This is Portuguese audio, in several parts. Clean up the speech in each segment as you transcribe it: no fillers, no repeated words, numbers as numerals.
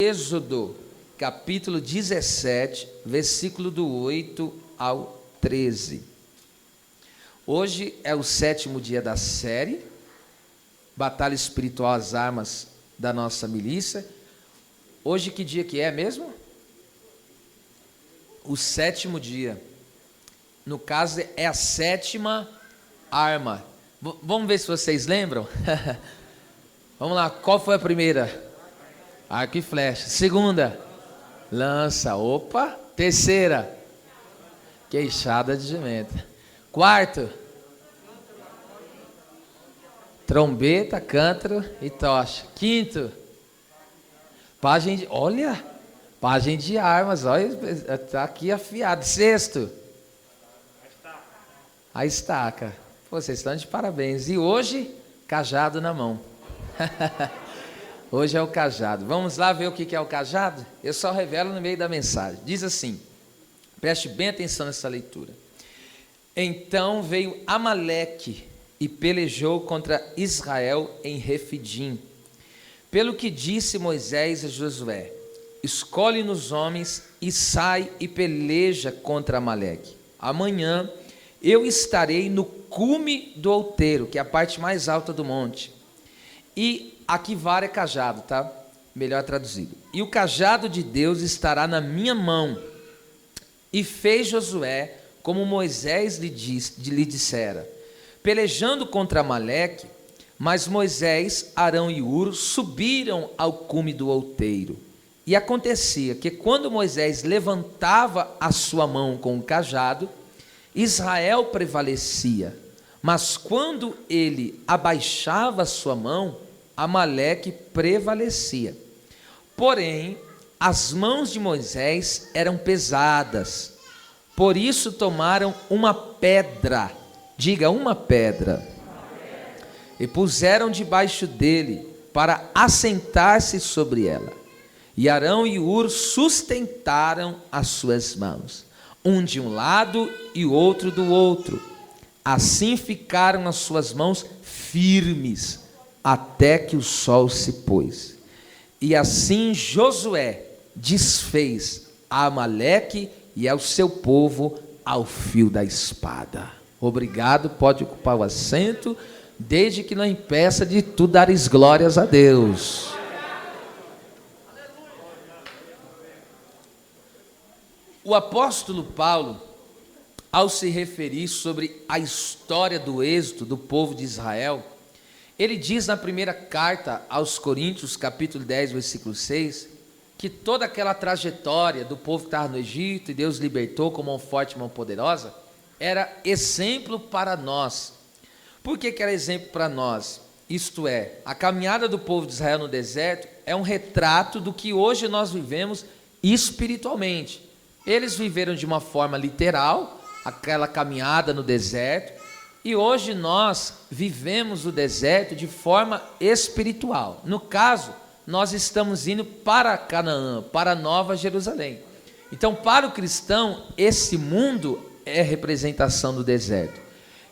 Êxodo, capítulo 17, versículo do 8 ao 13. Hoje é o 7º dia da série, Batalha Espiritual, as armas da nossa milícia. Hoje que dia que é mesmo? O 7º dia. No caso é a 7ª arma. Vamos ver se vocês lembram? Vamos lá, qual foi a primeira? Arco e flecha. Segunda, lança. Opa. Terceira, queixada de jumenta. Quarto, trombeta, cântaro e tocha. Quinto, pajem de, olha, pajem de armas, olha, está aqui afiado. Sexto, a estaca. Pô, vocês estão de parabéns. E hoje, cajado na mão. Hoje é o cajado. Vamos lá ver o que é o cajado? Eu só revelo no meio da mensagem. Diz assim, preste bem atenção nessa leitura. Então veio Amaleque e pelejou contra Israel em Refidim. Pelo que disse Moisés a Josué, escolhe-nos homens e sai e peleja contra Amaleque. Amanhã eu estarei no cume do outeiro, que é a parte mais alta do monte. E aqui vara é cajado, tá? Melhor traduzido. E o cajado de Deus estará na minha mão. E fez Josué como Moisés lhe dissera, pelejando contra Amaleque. Mas Moisés, Arão e Hur subiram ao cume do outeiro. E acontecia que quando Moisés levantava a sua mão com o cajado, Israel prevalecia. Mas quando ele abaixava a sua mão, Amaleque prevalecia. Porém, as mãos de Moisés eram pesadas. Por isso tomaram uma pedra, diga uma pedra, e puseram debaixo dele para assentar-se sobre ela. E Arão e Hur sustentaram as suas mãos, um de um lado e o outro do outro. Assim ficaram as suas mãos firmes, até que o sol se pôs. E assim Josué desfez a Amaleque e ao seu povo ao fio da espada. Obrigado, pode ocupar o assento, desde que não impeça de tu dares glórias a Deus. O apóstolo Paulo, ao se referir sobre a história do êxodo do povo de Israel, ele diz na primeira carta aos Coríntios, capítulo 10, versículo 6, que toda aquela trajetória do povo que estava no Egito e Deus libertou com mão forte e mão poderosa, era exemplo para nós. Por que era exemplo para nós? Isto é, a caminhada do povo de Israel no deserto é um retrato do que hoje nós vivemos espiritualmente. Eles viveram de uma forma literal, aquela caminhada no deserto, e hoje nós vivemos o deserto de forma espiritual. No caso, nós estamos indo para Canaã, para Nova Jerusalém. Então, para o cristão, esse mundo é representação do deserto.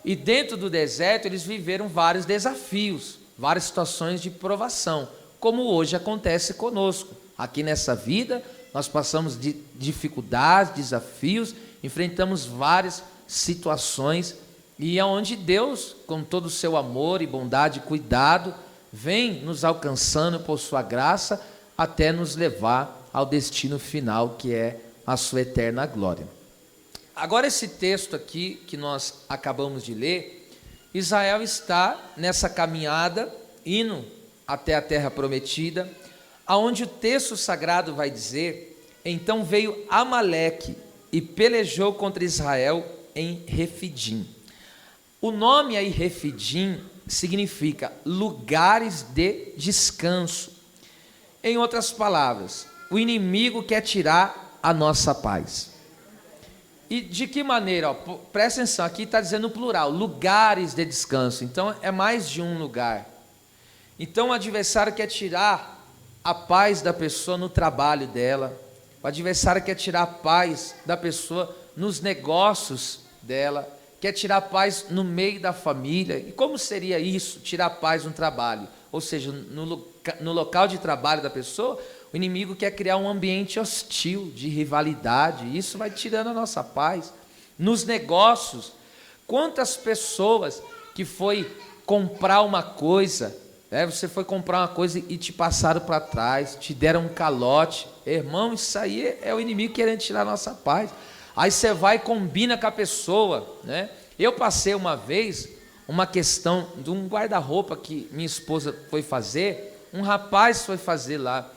E dentro do deserto, eles viveram vários desafios, várias situações de provação, como hoje acontece conosco. Aqui nessa vida, nós passamos de dificuldades, desafios, enfrentamos várias situações, e é onde Deus, com todo o seu amor e bondade e cuidado, vem nos alcançando por sua graça, até nos levar ao destino final, que é a sua eterna glória. Agora esse texto aqui, que nós acabamos de ler, Israel está nessa caminhada, indo até a terra prometida, aonde o texto sagrado vai dizer, então veio Amaleque e pelejou contra Israel em Refidim. O nome aí, Refidim, significa lugares de descanso. Em outras palavras, o inimigo quer tirar a nossa paz. E de que maneira? Presta atenção, aqui está dizendo no plural, lugares de descanso. Então é mais de um lugar. Então o adversário quer tirar a paz da pessoa no trabalho dela. O adversário quer tirar a paz da pessoa nos negócios dela. Quer tirar a paz no meio da família. E como seria isso, tirar a paz no trabalho? Ou seja, no local de trabalho da pessoa, O inimigo quer criar um ambiente hostil, de rivalidade. Isso vai tirando a nossa paz. Nos negócios, quantas pessoas que foi comprar uma coisa, você foi comprar uma coisa e te passaram para trás, te deram um calote. Irmão, isso aí é o inimigo querendo tirar a nossa paz. Aí você vai e combina com a pessoa, né? Eu passei uma vez uma questão de um guarda-roupa que minha esposa foi fazer, um rapaz foi fazer lá,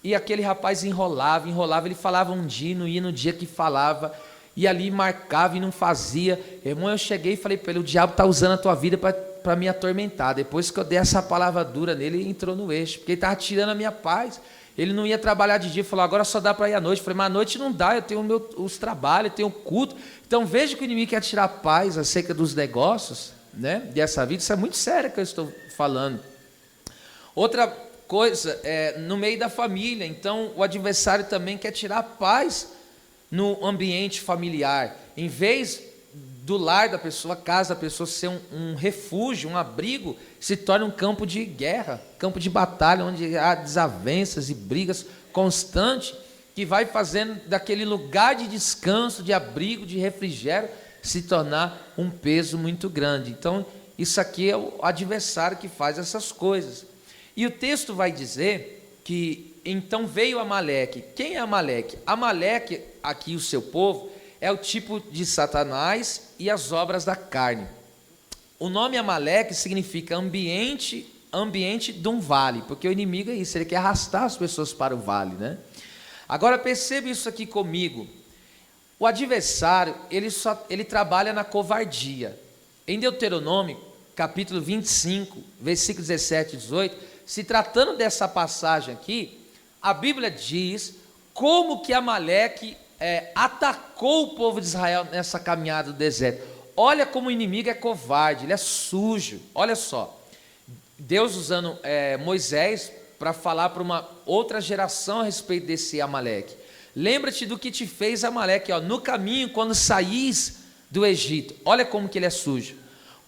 e aquele rapaz enrolava, ele falava um dia, não ia no dia que falava, e ali marcava e não fazia. Irmão, eu cheguei e falei para ele, o diabo está usando a tua vida para me atormentar. Depois que eu dei essa palavra dura nele, ele entrou no eixo, porque ele estava tirando a minha paz. Ele não ia trabalhar de dia, falou, agora só dá para ir à noite. Eu falei, mas à noite não dá, eu tenho os trabalhos, eu tenho o culto. Então veja que o inimigo quer tirar a paz acerca dos negócios, né, dessa vida. Isso é muito sério que eu estou falando. Outra coisa, no meio da família, então o adversário também quer tirar a paz no ambiente familiar. Em vez do lar da pessoa, a casa da pessoa ser um refúgio, um abrigo, se torna um campo de guerra, campo de batalha, onde há desavenças e brigas constantes, que vai fazendo daquele lugar de descanso, de abrigo, de refrigério, se tornar um peso muito grande. Então, isso aqui é o adversário que faz essas coisas. E o texto vai dizer que, então veio Amaleque. Quem é Amaleque? Amaleque, aqui o seu povo, é o tipo de Satanás e as obras da carne. O nome Amaleque significa ambiente de um vale, porque o inimigo é isso, ele quer arrastar as pessoas para o vale, né? Agora perceba isso aqui comigo. O adversário, ele trabalha na covardia. Em Deuteronômio, capítulo 25, versículos 17 e 18, se tratando dessa passagem aqui, a Bíblia diz como que Amaleque atacou o povo de Israel nessa caminhada do deserto. Olha como o inimigo é covarde, ele é sujo. Olha só, Deus usando Moisés para falar para uma outra geração a respeito desse Amaleque. Lembra-te do que te fez Amaleque, no caminho quando saís do Egito. Olha como que ele é sujo.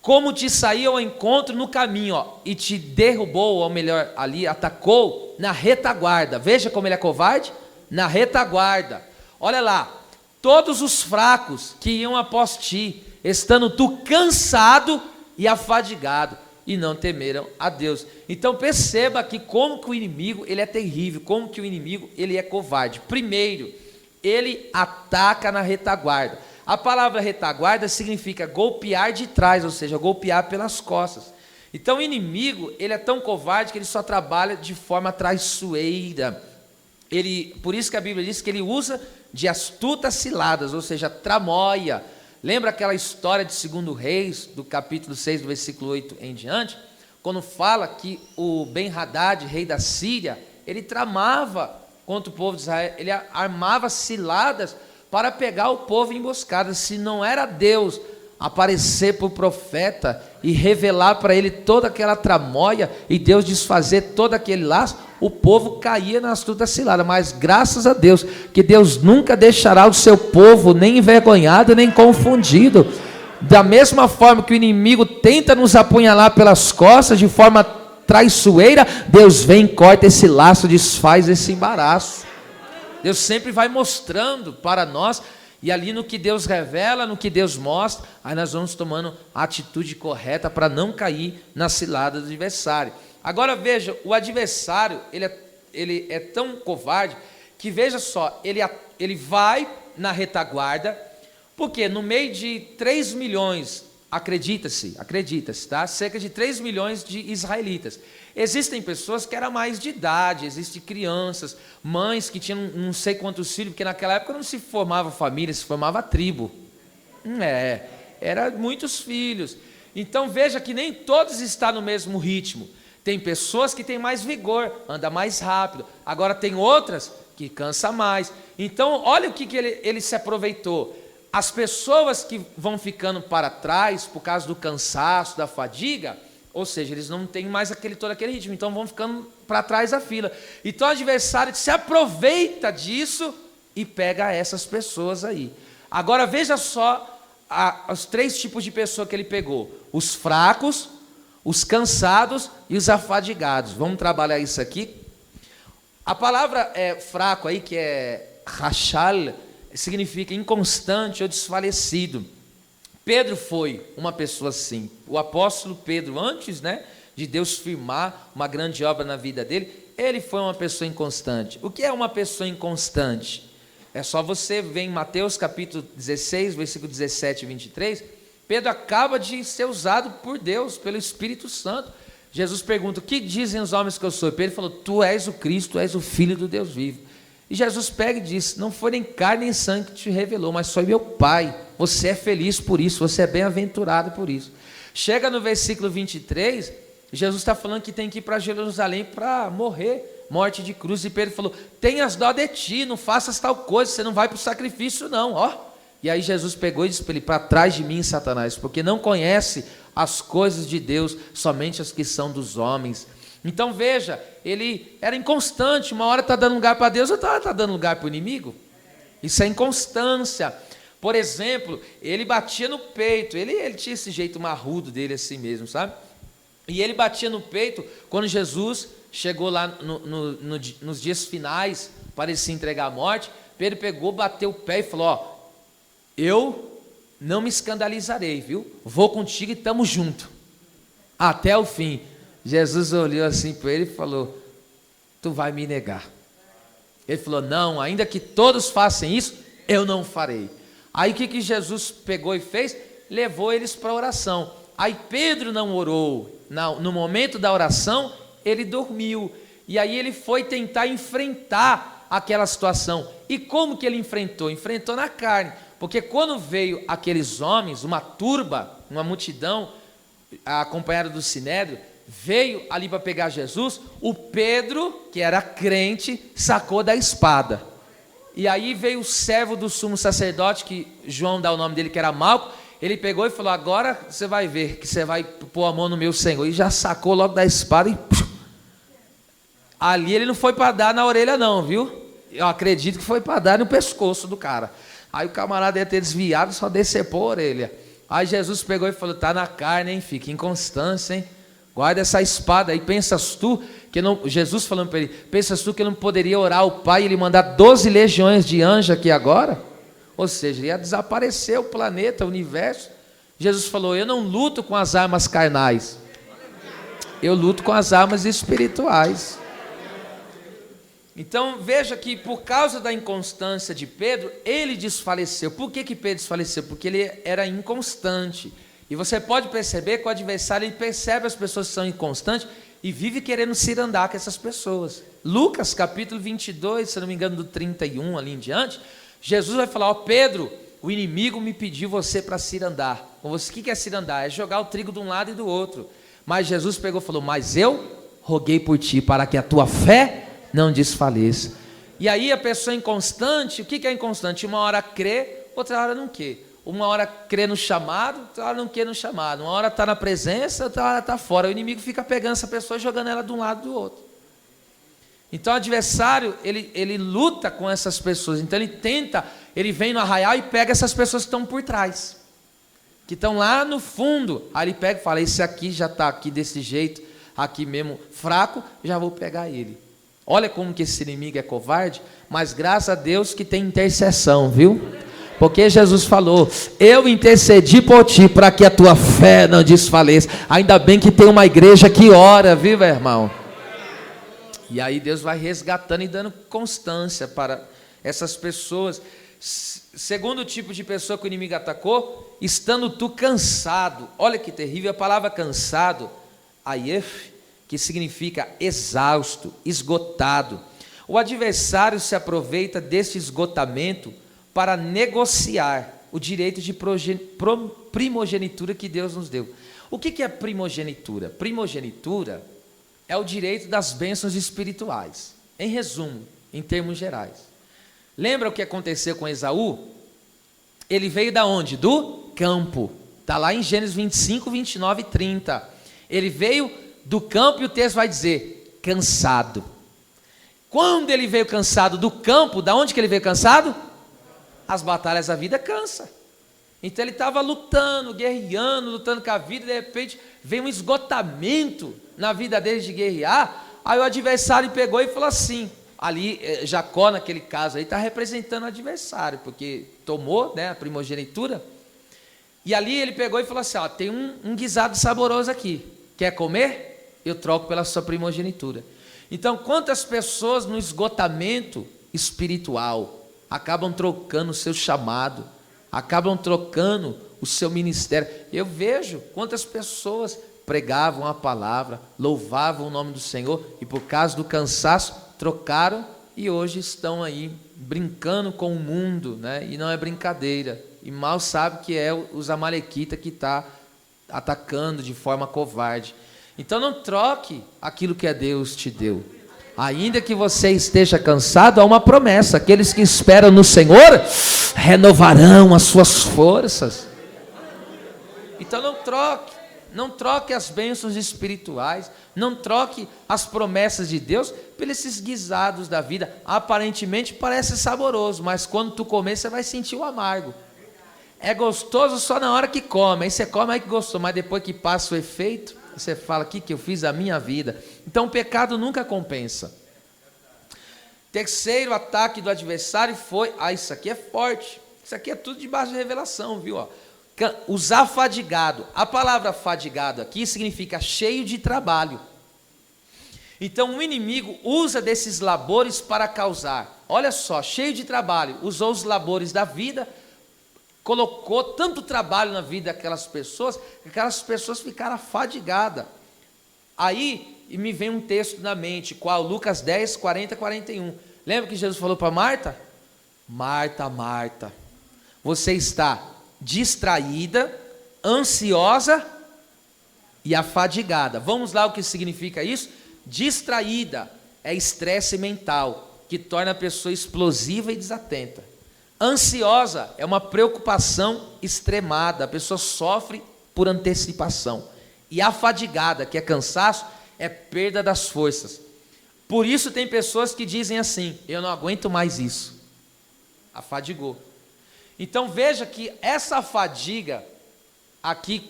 Como te saiu ao encontro no caminho, e te derrubou, ou melhor, ali atacou na retaguarda. Veja como ele é covarde, na retaguarda. Olha lá, todos os fracos que iam após ti, estando tu cansado e afadigado, e não temeram a Deus. Então perceba aqui como que o inimigo ele é terrível, como que o inimigo ele é covarde. Primeiro, ele ataca na retaguarda. A palavra retaguarda significa golpear de trás, ou seja, golpear pelas costas. Então o inimigo ele é tão covarde que ele só trabalha de forma traiçoeira. Por isso que a Bíblia diz que ele usa de astutas ciladas, ou seja, tramóia. Lembra aquela história de 2 Reis, do capítulo 6, do versículo 8 em diante? Quando fala que o Ben-Hadad, rei da Síria, ele tramava contra o povo de Israel, ele armava ciladas para pegar o povo em emboscada. Se não era Deus aparecer para o profeta e revelar para ele toda aquela tramóia e Deus desfazer todo aquele laço, o povo caía na astuta cilada. Mas graças a Deus, que Deus nunca deixará o seu povo nem envergonhado, nem confundido. Da mesma forma que o inimigo tenta nos apunhalar pelas costas de forma traiçoeira, Deus vem, corta esse laço, desfaz esse embaraço. Deus sempre vai mostrando para nós, e ali no que Deus revela, no que Deus mostra, aí nós vamos tomando a atitude correta para não cair na cilada do adversário. Agora veja, o adversário, ele é tão covarde, que veja só, ele vai na retaguarda, porque no meio de 3 milhões, acredita-se, tá? Cerca de 3 milhões de israelitas. Existem pessoas que eram mais de idade, existem crianças, mães que tinham não sei quantos filhos, porque naquela época não se formava família, se formava tribo. Era muitos filhos. Então veja que nem todos estão no mesmo ritmo. Tem pessoas que têm mais vigor, anda mais rápido. Agora tem outras que cansa mais. Então olha o que ele se aproveitou. As pessoas que vão ficando para trás por causa do cansaço, da fadiga, ou seja, eles não têm mais todo aquele ritmo, então vão ficando para trás da fila. Então o adversário se aproveita disso e pega essas pessoas aí. Agora veja só os 3 tipos de pessoa que ele pegou: os fracos, os cansados e os afadigados. Vamos trabalhar isso aqui. A palavra fraco aí, que é rachal, significa inconstante ou desfalecido. Pedro foi uma pessoa assim. O apóstolo Pedro, antes, de Deus firmar uma grande obra na vida dele, ele foi uma pessoa inconstante. O que é uma pessoa inconstante? É só você ver em Mateus capítulo 16, versículo 17 e 23, Pedro acaba de ser usado por Deus, pelo Espírito Santo. Jesus pergunta: o que dizem os homens que eu sou? E Pedro falou: tu és o Cristo, tu és o Filho do Deus vivo. E Jesus pega e diz: não foi nem carne nem sangue que te revelou, mas foi meu Pai. Você é feliz por isso, você é bem-aventurado por isso. Chega no versículo 23, Jesus está falando que tem que ir para Jerusalém para morrer, morte de cruz. E Pedro falou: tenhas dó de ti, não faças tal coisa, você não vai para o sacrifício não, ó. E aí Jesus pegou e disse para ele: para trás de mim, Satanás, porque não conhece as coisas de Deus, somente as que são dos homens. Então veja, ele era inconstante, uma hora está dando lugar para Deus, outra hora está dando lugar para o inimigo. Isso é inconstância. Por exemplo, ele batia no peito, ele tinha esse jeito marrudo dele assim mesmo, sabe? E ele batia no peito quando Jesus chegou lá nos dias finais para ele se entregar à morte. Pedro pegou, bateu o pé e falou: ó, eu não me escandalizarei, viu? Vou contigo e estamos juntos até o fim. Jesus olhou assim para ele e falou: tu vai me negar. Ele falou: não, ainda que todos façam isso, eu não farei. Aí o que Jesus pegou e fez? Levou eles para a oração. Aí Pedro não orou. No momento da oração, ele dormiu. E aí ele foi tentar enfrentar aquela situação. E como que ele enfrentou? Enfrentou na carne. Porque quando veio aqueles homens, uma turba, uma multidão, acompanhada do sinédrio, veio ali para pegar Jesus, o Pedro, que era crente, sacou da espada. E aí veio o servo do sumo sacerdote, que João dá o nome dele, que era Malco. Ele pegou e falou: agora você vai ver que você vai pôr a mão no meu Senhor. E já sacou logo da espada e... ali ele não foi para dar na orelha não, viu? Eu acredito que foi para dar no pescoço do cara. Aí o camarada ia ter desviado, só decepou a orelha. Aí Jesus pegou e falou: tá na carne, hein? Fica inconstância, hein? Guarda essa espada aí. Pensas tu que não... Jesus falando para ele: pensas tu que eu não poderia orar ao Pai e ele mandar 12 legiões de anjos aqui agora? Ou seja, ia desaparecer o planeta, o universo. Jesus falou: eu não luto com as armas carnais, eu luto com as armas espirituais. Então veja que por causa da inconstância de Pedro, ele desfaleceu. Por que Pedro desfaleceu? Porque ele era inconstante. E você pode perceber que o adversário, ele percebe as pessoas que são inconstantes e vive querendo cirandar com essas pessoas. Lucas capítulo 22, se não me engano do 31 ali em diante, Jesus vai falar: ó Pedro, o inimigo me pediu você para cirandar. O que é cirandar? É jogar o trigo de um lado e do outro. Mas Jesus pegou e falou: mas eu roguei por ti para que a tua fé não desfaleça. E aí a pessoa inconstante, o que é inconstante? Uma hora crê, outra hora não crê. Uma hora crê no chamado, outra hora não crê no chamado. Uma hora está na presença, outra hora está fora. O inimigo fica pegando essa pessoa e jogando ela de um lado e do outro. Então o adversário, ele luta com essas pessoas. Então ele vem no arraial e pega essas pessoas que estão por trás, que estão lá no fundo. Aí ele pega e fala: esse aqui já está aqui desse jeito, aqui mesmo fraco, já vou pegar ele. Olha como que esse inimigo é covarde, mas graças a Deus que tem intercessão, viu? Porque Jesus falou: eu intercedi por ti para que a tua fé não desfaleça. Ainda bem que tem uma igreja que ora, viu, irmão? E aí Deus vai resgatando e dando constância para essas pessoas. Segundo tipo de pessoa que o inimigo atacou: estando tu cansado. Olha que terrível a palavra cansado, ayef, que significa exausto, esgotado. O adversário se aproveita desse esgotamento para negociar o direito de primogenitura que Deus nos deu. O que é primogenitura? Primogenitura é o direito das bênçãos espirituais. Em resumo, em termos gerais. Lembra o que aconteceu com Esaú? Ele veio da onde? Do campo. Está lá em Gênesis 25, 29 e 30. Ele veio do campo e o texto vai dizer: cansado. Quando ele veio cansado do campo, da onde que ele veio cansado? As batalhas da vida cansa. Então ele estava lutando, guerreando, lutando com a vida, e de repente veio um esgotamento na vida dele de guerrear. Aí o adversário pegou e falou assim: ali, Jacó, naquele caso aí, está representando o adversário, porque tomou, né, a primogenitura. E ali ele pegou e falou assim: ó, tem um guisado saboroso aqui, quer comer? Eu troco pela sua primogenitura. Então, quantas pessoas no esgotamento espiritual acabam trocando o seu chamado, acabam trocando o seu ministério? Eu vejo quantas pessoas pregavam a palavra, louvavam o nome do Senhor, e por causa do cansaço trocaram, e hoje estão aí brincando com o mundo, né? E não é brincadeira, e mal sabe que é os amalequitas que está atacando de forma covarde. Então não troque aquilo que Deus te deu. Ainda que você esteja cansado, há uma promessa: aqueles que esperam no Senhor renovarão as suas forças. Então não troque as bênçãos espirituais, não troque as promessas de Deus por esses guisados da vida. Aparentemente parece saboroso, mas quando tu comer você vai sentir o amargo. É gostoso só na hora que come, aí você come, aí que gostou, mas depois que passa o efeito, você fala: o que eu fiz da minha vida? Então o pecado nunca compensa. Terceiro ataque do adversário foi, isso aqui é forte, isso aqui é tudo debaixo de revelação, viu? Ó, os afadigados. A palavra fadigado aqui significa cheio de trabalho. Então o inimigo usa desses labores para causar. Olha só, cheio de trabalho, usou os labores da vida, colocou tanto trabalho na vida daquelas pessoas, que aquelas pessoas ficaram afadigadas. Aí me vem um texto na mente, qual? Lucas 10, 40, 41. Lembra que Jesus falou para Marta? Marta, Marta, você está distraída, ansiosa e afadigada. Vamos lá, o que significa isso? Distraída é estresse mental, que torna a pessoa explosiva e desatenta. Ansiosa é uma preocupação extremada, a pessoa sofre por antecipação. E afadigada, que é cansaço, é perda das forças. Por isso tem pessoas que dizem assim: eu não aguento mais isso. Afadigou. Então veja que essa fadiga aqui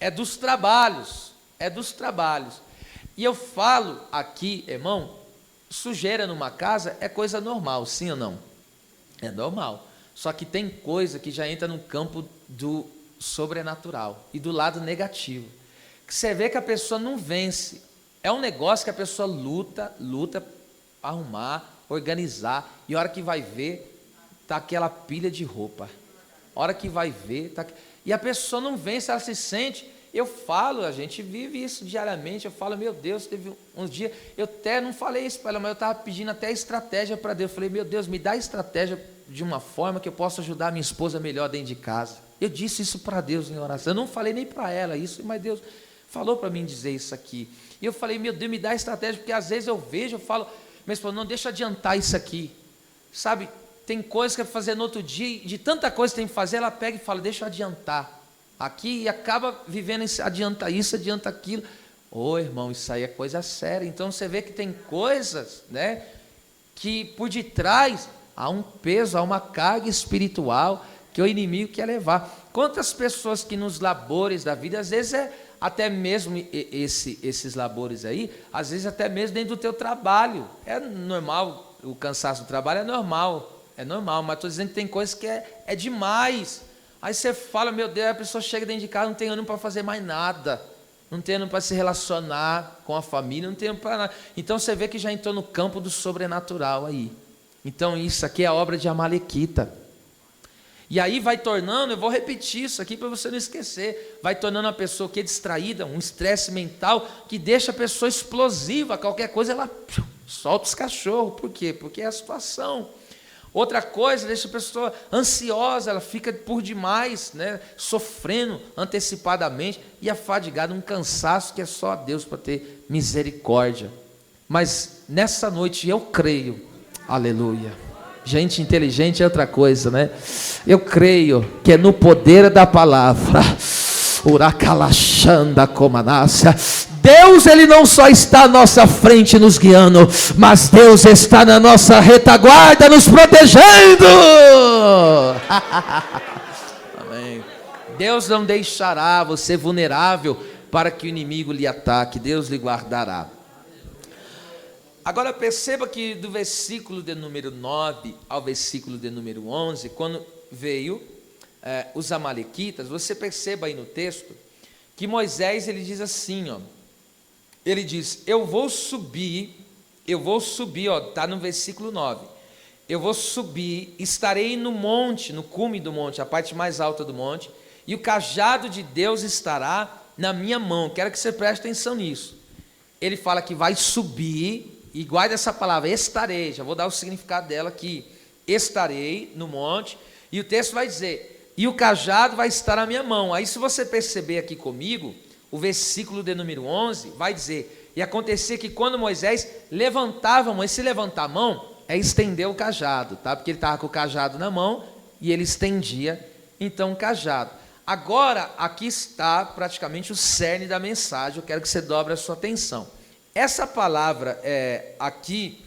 é dos trabalhos, E eu falo aqui, irmão, sujeira numa casa é coisa normal, sim ou não? É normal. Só que tem coisa que já entra no campo do sobrenatural e do lado negativo, que você vê que a pessoa não vence. É um negócio que a pessoa luta para arrumar, organizar, e a hora que vai ver, está aquela pilha de roupa. A hora que vai ver, e a pessoa não vence, ela se sente. Eu falo, a gente vive isso diariamente. Eu falo: meu Deus, teve uns dias, eu até não falei isso para ela, mas eu estava pedindo até estratégia para Deus. Eu falei: meu Deus, me dá estratégia de uma forma que eu possa ajudar a minha esposa melhor dentro de casa. Eu disse isso para Deus em oração. Eu não falei nem para ela isso, mas Deus falou para mim dizer isso aqui. E eu falei: meu Deus, me dá estratégia, porque às vezes eu vejo, eu falo: minha esposa, não deixa adiantar isso aqui, sabe? Tem coisa que é fazer no outro dia, de tanta coisa que tem que fazer, ela pega e fala: deixa eu adiantar aqui, e acaba vivendo esse, adianta isso, adianta aquilo. Irmão, isso aí é coisa séria. Então você vê que tem coisas, né, que por detrás há um peso, há uma carga espiritual que o inimigo quer levar. Quantas pessoas que nos labores da vida, às vezes até mesmo esses labores aí, às vezes até mesmo dentro do teu trabalho, é normal, o cansaço do trabalho é normal, mas estou dizendo que tem coisas que é demais. Aí você fala: meu Deus, a pessoa chega dentro de casa, não tem ânimo para fazer mais nada, não tem ânimo para se relacionar com a família, não tem ânimo para nada. Então você vê que já entrou no campo do sobrenatural aí. Então isso aqui é obra de amalequita. E aí vai tornando, eu vou repetir isso aqui para você não esquecer, vai tornando a pessoa que é distraída, um estresse mental que deixa a pessoa explosiva, qualquer coisa ela solta os cachorros. Por quê? Porque é a situação. Outra coisa, deixa a pessoa ansiosa, ela fica por demais, né, sofrendo antecipadamente e afadigada, um cansaço que é só Deus para ter misericórdia. Mas nessa noite eu creio, aleluia. Gente inteligente é outra coisa, né? Eu creio que é no poder da palavra. Uracalachanda comanácia. Deus, ele não só está à nossa frente nos guiando, mas Deus está na nossa retaguarda nos protegendo. Amém. Deus não deixará você vulnerável para que o inimigo lhe ataque. Deus lhe guardará. Agora perceba que do versículo de número 9 ao versículo de número 11, quando veio os amalequitas, você perceba aí no texto, que Moisés, ele diz assim, ó, ele diz, eu vou subir, ó, está no versículo 9, eu vou subir, estarei no monte, no cume do monte, a parte mais alta do monte, e o cajado de Deus estará na minha mão. Quero que você preste atenção nisso. Ele fala que vai subir, e guarda essa palavra, estarei, já vou dar o significado dela aqui, estarei no monte, e o texto vai dizer, e o cajado vai estar na minha mão. Aí se você perceber aqui comigo, o versículo de número 11 vai dizer, e acontecia que quando Moisés levantava a mão, e se levantar a mão, é estender o cajado, tá? Porque ele estava com o cajado na mão, e ele estendia, então, o cajado. Agora, aqui está praticamente o cerne da mensagem, eu quero que você dobre a sua atenção. Essa palavra aqui,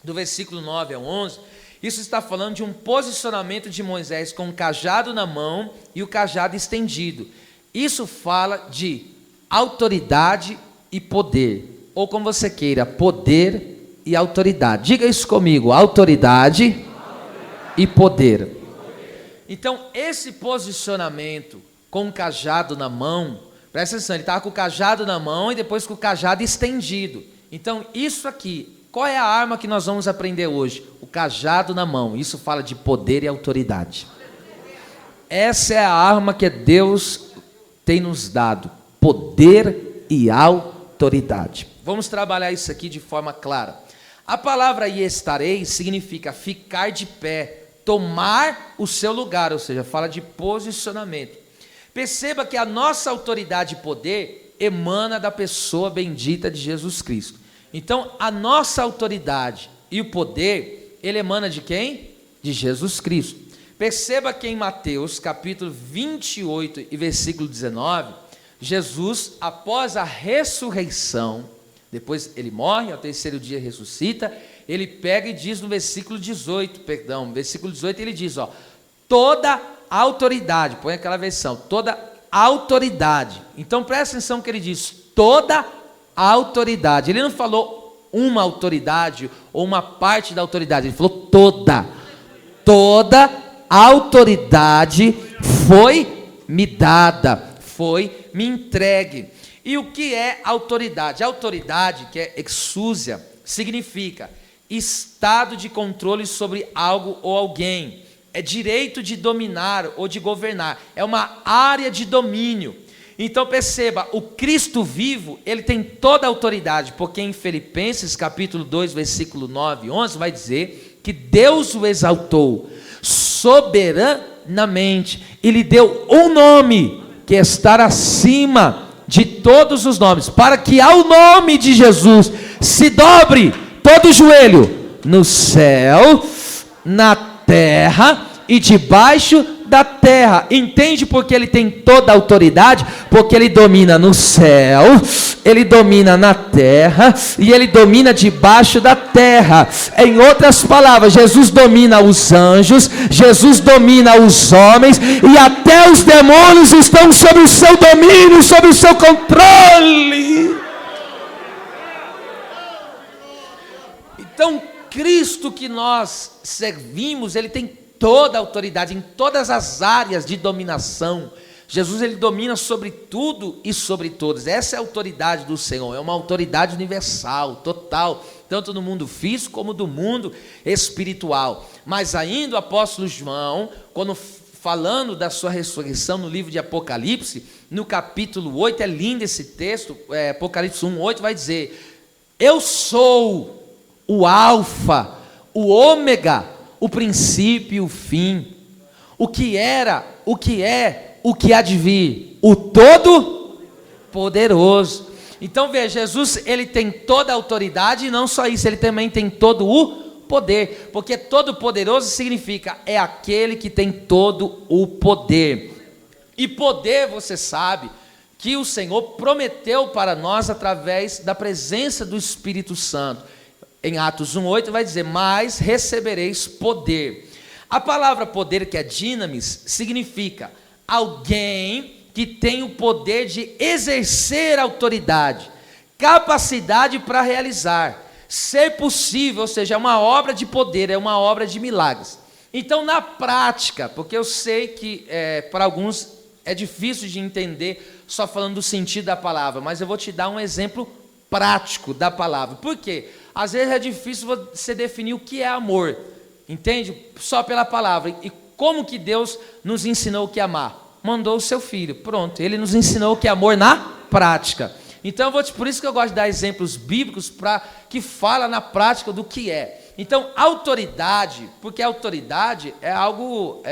do versículo 9 ao 11, isso está falando de um posicionamento de Moisés com o cajado na mão e o cajado estendido. Isso fala de autoridade e poder, ou como você queira, poder e autoridade. Diga isso comigo, autoridade e poder. Então, esse posicionamento com o cajado na mão, presta atenção, ele estava com o cajado na mão e depois com o cajado estendido. Então, isso aqui, qual é a arma que nós vamos aprender hoje? O cajado na mão, isso fala de poder e autoridade. Essa é a arma que Deus tem nos dado, poder e autoridade. Vamos trabalhar isso aqui de forma clara. A palavra estarei significa ficar de pé, tomar o seu lugar, ou seja, fala de posicionamento. Perceba que a nossa autoridade e poder emana da pessoa bendita de Jesus Cristo. Então, a nossa autoridade e o poder, ele emana de quem? De Jesus Cristo. Perceba que em Mateus, capítulo 28 e versículo 19, Jesus, após a ressurreição, depois ele morre, ao terceiro dia ressuscita, ele pega e diz no versículo 18, versículo 18 ele diz, ó, toda autoridade, põe aquela versão, toda autoridade. Então presta atenção que ele diz, toda autoridade. Ele não falou uma autoridade ou uma parte da autoridade, ele falou toda autoridade foi me dada, foi me entregue. E o que é autoridade? A autoridade, que é exúsia, significa estado de controle sobre algo ou alguém, é direito de dominar ou de governar, é uma área de domínio. Então perceba, o Cristo vivo, ele tem toda a autoridade, porque em Filipenses capítulo 2, versículo 9 e 11, vai dizer que Deus o exaltou soberanamente, e lhe deu um nome, que está acima de todos os nomes, para que ao nome de Jesus se dobre todo joelho, no céu, na terra e debaixo da terra. Entende porque ele tem toda a autoridade? Porque ele domina no céu, ele domina na terra e ele domina debaixo da terra. Em outras palavras, Jesus domina os anjos, Jesus domina os homens, e até os demônios estão sob o seu domínio, sob o seu controle. Então, Cristo que nós servimos, ele tem toda a autoridade em todas as áreas de dominação. Jesus, ele domina sobre tudo e sobre todos. Essa é a autoridade do Senhor, é uma autoridade universal, total, tanto no mundo físico como do mundo espiritual. Mas ainda o apóstolo João, quando falando da sua ressurreição no livro de Apocalipse, no capítulo 8, é lindo esse texto, Apocalipse 1:8 vai dizer, eu sou o alfa, o ômega, o princípio e o fim, o que era, o que é, o que há de vir, o Todo-Poderoso. Então veja, Jesus, ele tem toda a autoridade, e não só isso, ele também tem todo o poder, porque Todo-Poderoso significa, é aquele que tem todo o poder. E poder, você sabe, que o Senhor prometeu para nós através da presença do Espírito Santo. Em Atos 1:8 vai dizer, mas recebereis poder. A palavra poder, que é dinamis, significa alguém que tem o poder de exercer autoridade, capacidade para realizar, ser possível, ou seja, é uma obra de poder, é uma obra de milagres. Então, na prática, porque eu sei que para alguns é difícil de entender só falando do sentido da palavra, mas eu vou te dar um exemplo prático da palavra. Por quê? Às vezes é difícil você definir o que é amor, entende? Só pela palavra. E como que Deus nos ensinou o que é amar? Mandou o seu filho, pronto. Ele nos ensinou o que é amor na prática. Então, por isso que eu gosto de dar exemplos bíblicos que fala na prática do que é. Então, autoridade, porque autoridade é algo,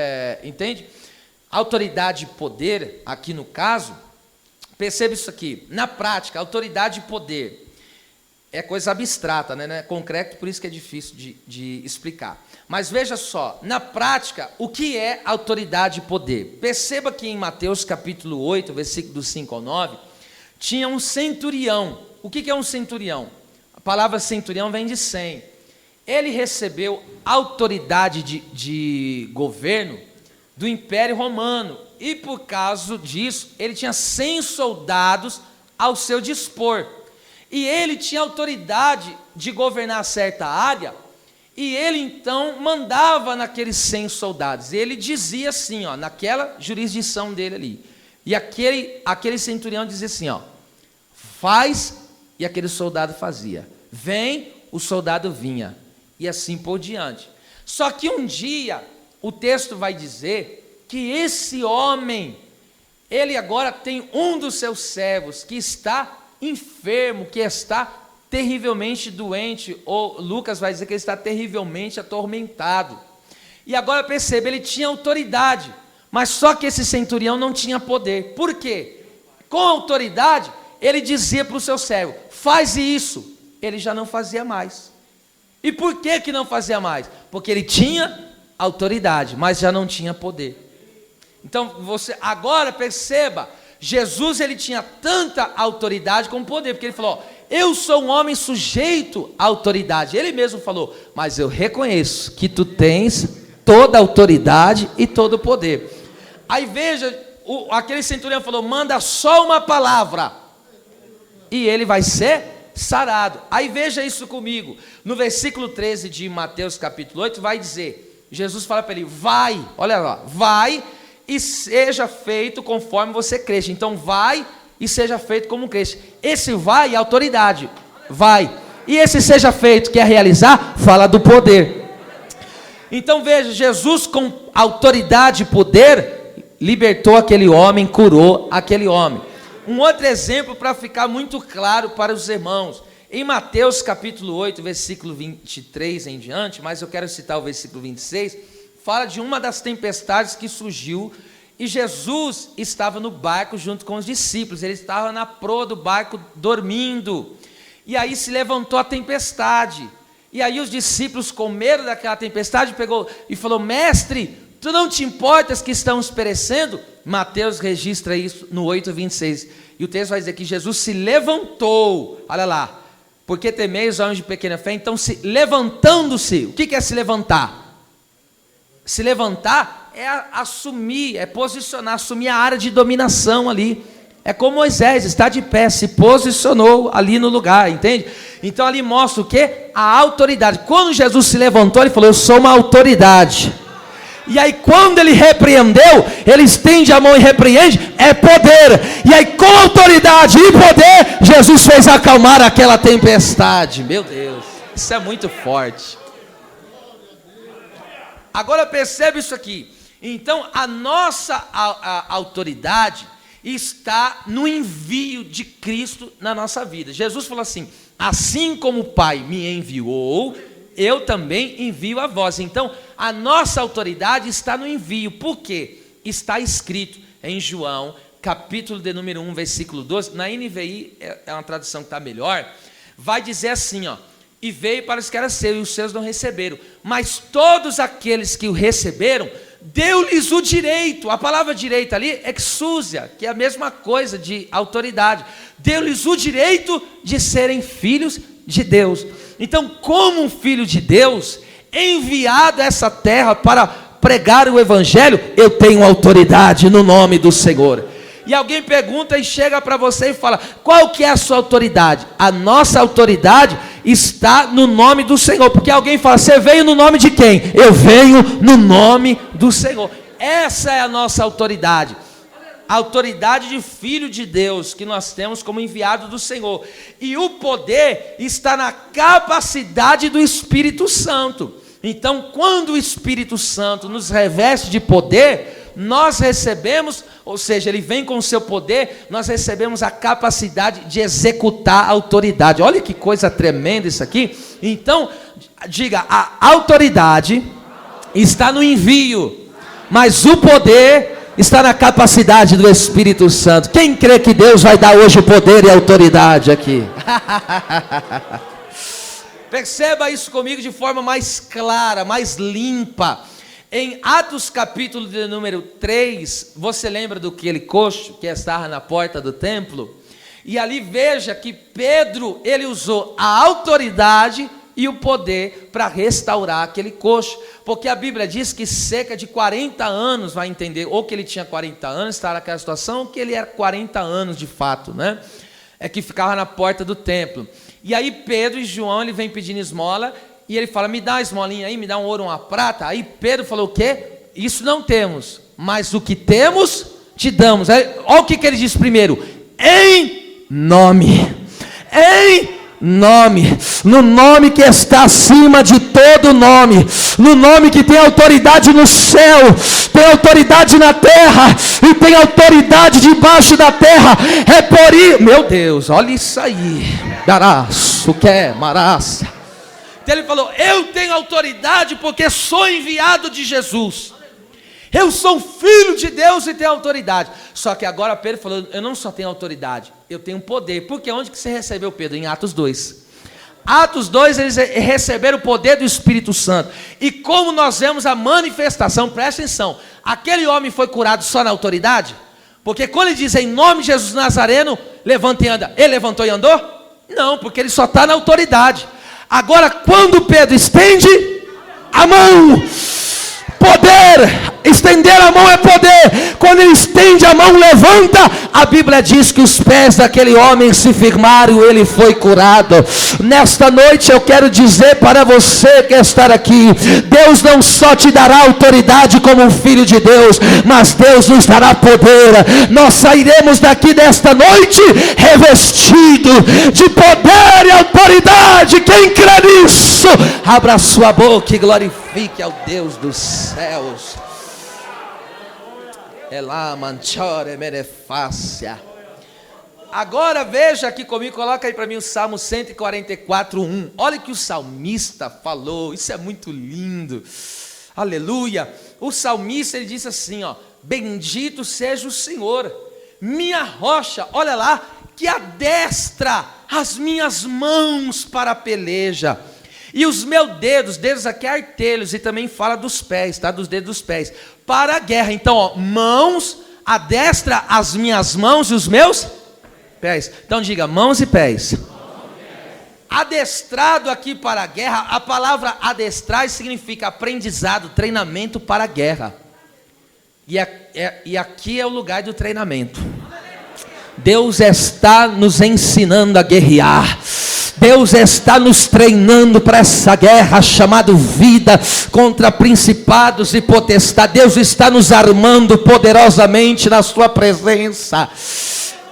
entende? Autoridade e poder, aqui no caso, perceba isso aqui, na prática, autoridade e poder é coisa abstrata, né? Não é concreto, por isso que é difícil de explicar. Mas veja só, na prática, o que é autoridade e poder? Perceba que em Mateus capítulo 8, versículos 5 ao 9, tinha um centurião. O que é um centurião? A palavra centurião vem de 100. Ele recebeu autoridade de governo do Império Romano, e por causa disso, ele tinha 100 soldados ao seu dispor, e ele tinha autoridade de governar certa área, e ele então mandava naqueles 100 soldados, e ele dizia assim, ó, naquela jurisdição dele ali, e aquele centurião dizia assim, ó, faz, e aquele soldado fazia, vem, o soldado vinha, e assim por diante. Só que um dia, o texto vai dizer que esse homem, ele agora tem um dos seus servos que está enfermo, que está terrivelmente doente, ou Lucas vai dizer que ele está terrivelmente atormentado. E agora perceba, ele tinha autoridade, mas só que esse centurião não tinha poder. Por quê? Com autoridade, ele dizia para o seu servo, faz isso. Ele já não fazia mais. E por que não fazia mais? Porque ele tinha autoridade, mas já não tinha poder. Então, você agora perceba, Jesus ele tinha tanta autoridade como poder, porque ele falou, eu sou um homem sujeito à autoridade. Ele mesmo falou, mas eu reconheço que tu tens toda a autoridade e todo o poder. Aí veja, aquele centurião falou, manda só uma palavra, e ele vai ser sarado. Aí veja isso comigo, no versículo 13 de Mateus capítulo 8, vai dizer, Jesus fala para ele, vai, olha lá, vai e seja feito conforme você creste. Então vai e seja feito como creste. Esse vai é autoridade, vai. E esse seja feito, que é realizar, fala do poder. Então veja, Jesus com autoridade e poder, libertou aquele homem, curou aquele homem. Um outro exemplo para ficar muito claro para os irmãos, em Mateus capítulo 8, versículo 23 em diante, mas eu quero citar o versículo 26, fala de uma das tempestades que surgiu, e Jesus estava no barco junto com os discípulos, ele estava na proa do barco dormindo, e aí se levantou a tempestade, e aí os discípulos com medo daquela tempestade, pegou e falou, mestre, tu não te importas que estamos perecendo? Mateus registra isso no 8:26, e o texto vai dizer que Jesus se levantou, olha lá, porque temeis homens de pequena fé, então se levantando-se, o que é se levantar? Se levantar é assumir, é posicionar, assumir a área de dominação ali, é como Moisés, está de pé, se posicionou ali no lugar, entende? Então ali mostra o que? A autoridade. Quando Jesus se levantou, ele falou, eu sou uma autoridade. E aí quando ele repreendeu, ele estende a mão e repreende, é poder. E aí com autoridade e poder, Jesus fez acalmar aquela tempestade. Meu Deus, isso é muito forte. Agora percebe isso aqui. Então a nossa autoridade está no envio de Cristo na nossa vida. Jesus falou assim, assim como o Pai me enviou, eu também envio a vós. Então, a nossa autoridade está no envio. Por quê? Está escrito em João, capítulo de número 1, versículo 12. Na NVI, é uma tradução que está melhor. Vai dizer assim, ó. E veio para os que eram seus, e os seus não receberam. Mas todos aqueles que o receberam, deu-lhes o direito. A palavra direito ali é exousia, que é a mesma coisa de autoridade. Deu-lhes o direito de serem filhos de Deus. Então, como um filho de Deus, enviado a essa terra para pregar o evangelho, eu tenho autoridade no nome do Senhor. E alguém pergunta e chega para você e fala, qual que é a sua autoridade? A nossa autoridade está no nome do Senhor. Porque alguém fala, você veio no nome de quem? Eu venho no nome do Senhor. Essa é a nossa autoridade. A autoridade de filho de Deus, que nós temos como enviado do Senhor. E o poder está na capacidade do Espírito Santo. Então, quando o Espírito Santo nos reveste de poder, nós recebemos, ou seja, ele vem com o seu poder, nós recebemos a capacidade de executar a autoridade. Olha que coisa tremenda isso aqui. Então, diga, a autoridade está no envio, mas o poder está na capacidade do Espírito Santo. Quem crê que Deus vai dar hoje poder e autoridade aqui? Perceba isso comigo de forma mais clara, mais limpa. Em Atos capítulo de número 3, você lembra do aquele coxo que estava na porta do templo? E ali veja que Pedro, ele usou a autoridade e o poder para restaurar aquele coxo, porque a Bíblia diz que cerca de 40 anos, vai entender, ou que ele tinha 40 anos, estava naquela situação, ou que ele era 40 anos de fato, né? É que ficava na porta do templo. E aí Pedro e João, ele vem pedindo esmola, e ele fala, me dá uma esmolinha aí, me dá um ouro, uma prata. Aí Pedro falou, o quê? Isso não temos, mas o que temos, te damos. Aí, olha o que ele diz primeiro, em nome, no nome que está acima de todo nome, no nome que tem autoridade no céu, tem autoridade na terra, e tem autoridade debaixo da terra, é por isso, meu Deus, olha isso aí, daraço, que maraça. Então ele falou, eu tenho autoridade porque sou enviado de Jesus, eu sou filho de Deus e tenho autoridade. Só que agora Pedro falou, eu não só tenho autoridade, eu tenho poder. Porque onde que você recebeu, Pedro? Em Atos 2. Atos 2, eles receberam o poder do Espírito Santo. E como nós vemos a manifestação, presta atenção, aquele homem foi curado só na autoridade? Porque quando ele diz em nome de Jesus Nazareno, levanta e anda, ele levantou e andou? Não, porque ele só está na autoridade. Agora, quando Pedro estende a mão, poder, estender a mão é poder. Quando ele estende a mão, levanta, a Bíblia diz que os pés daquele homem se firmaram, ele foi curado. Nesta noite eu quero dizer para você que está aqui, Deus não só te dará autoridade como um filho de Deus, mas Deus nos dará poder. Nós sairemos daqui desta noite revestido de poder e autoridade. Quem crê nisso, abra sua boca e glorifique ao Deus dos céus. Elá manchore merefácia. Agora veja aqui comigo, coloca aí para mim o Salmo 144:1. Olha o que o salmista falou, isso é muito lindo. Aleluia. O salmista, ele disse assim, ó: bendito seja o Senhor, minha rocha, olha lá, que adestra as minhas mãos para a peleja. E os meus dedos aqui é artelhos, e também fala dos pés, tá? Dos dedos dos pés, para a guerra. Então, ó, mãos, adestra as minhas mãos e os meus pés. Então diga, mãos e pés. Adestrado aqui para a guerra, a palavra adestrar significa aprendizado, treinamento para a guerra. E aqui é o lugar do treinamento. Deus está nos ensinando a guerrear. Deus está nos treinando para essa guerra chamada vida contra principados e potestades. Deus está nos armando poderosamente na sua presença.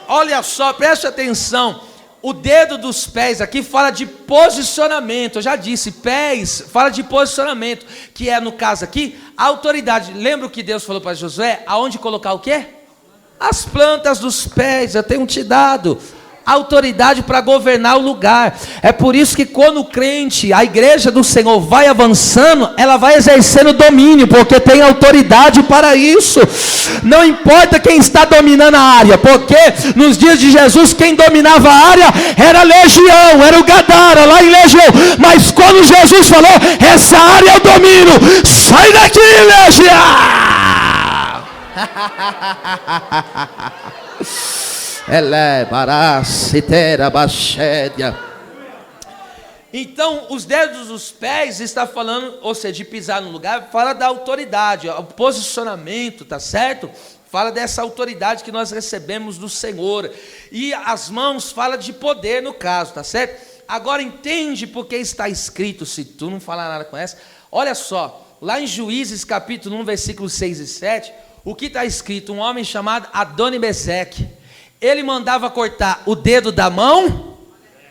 Olha só, preste atenção. O dedo dos pés aqui fala de posicionamento. Eu já disse, pés fala de posicionamento, que é, no caso aqui, a autoridade. Lembra o que Deus falou para Josué? Aonde colocar o quê? As plantas dos pés. Eu tenho te dado autoridade para governar o lugar. É por isso que quando o crente, a igreja do Senhor vai avançando, ela vai exercendo domínio, porque tem autoridade para isso. Não importa quem está dominando a área, porque nos dias de Jesus quem dominava a área era a legião, era o Gadara lá em Legião. Mas quando Jesus falou, essa área eu domino, sai daqui, legião. Então, os dedos dos pés está falando, ou seja, de pisar no lugar, fala da autoridade, o posicionamento, tá certo? Fala dessa autoridade que nós recebemos do Senhor. E as mãos fala de poder no caso, tá certo? Agora entende porque está escrito, se tu não falar nada com essa. Olha só, lá em Juízes capítulo 1, versículos 6 e 7, o que está escrito? Um homem chamado Adoni-Bezeque, ele mandava cortar o dedo da mão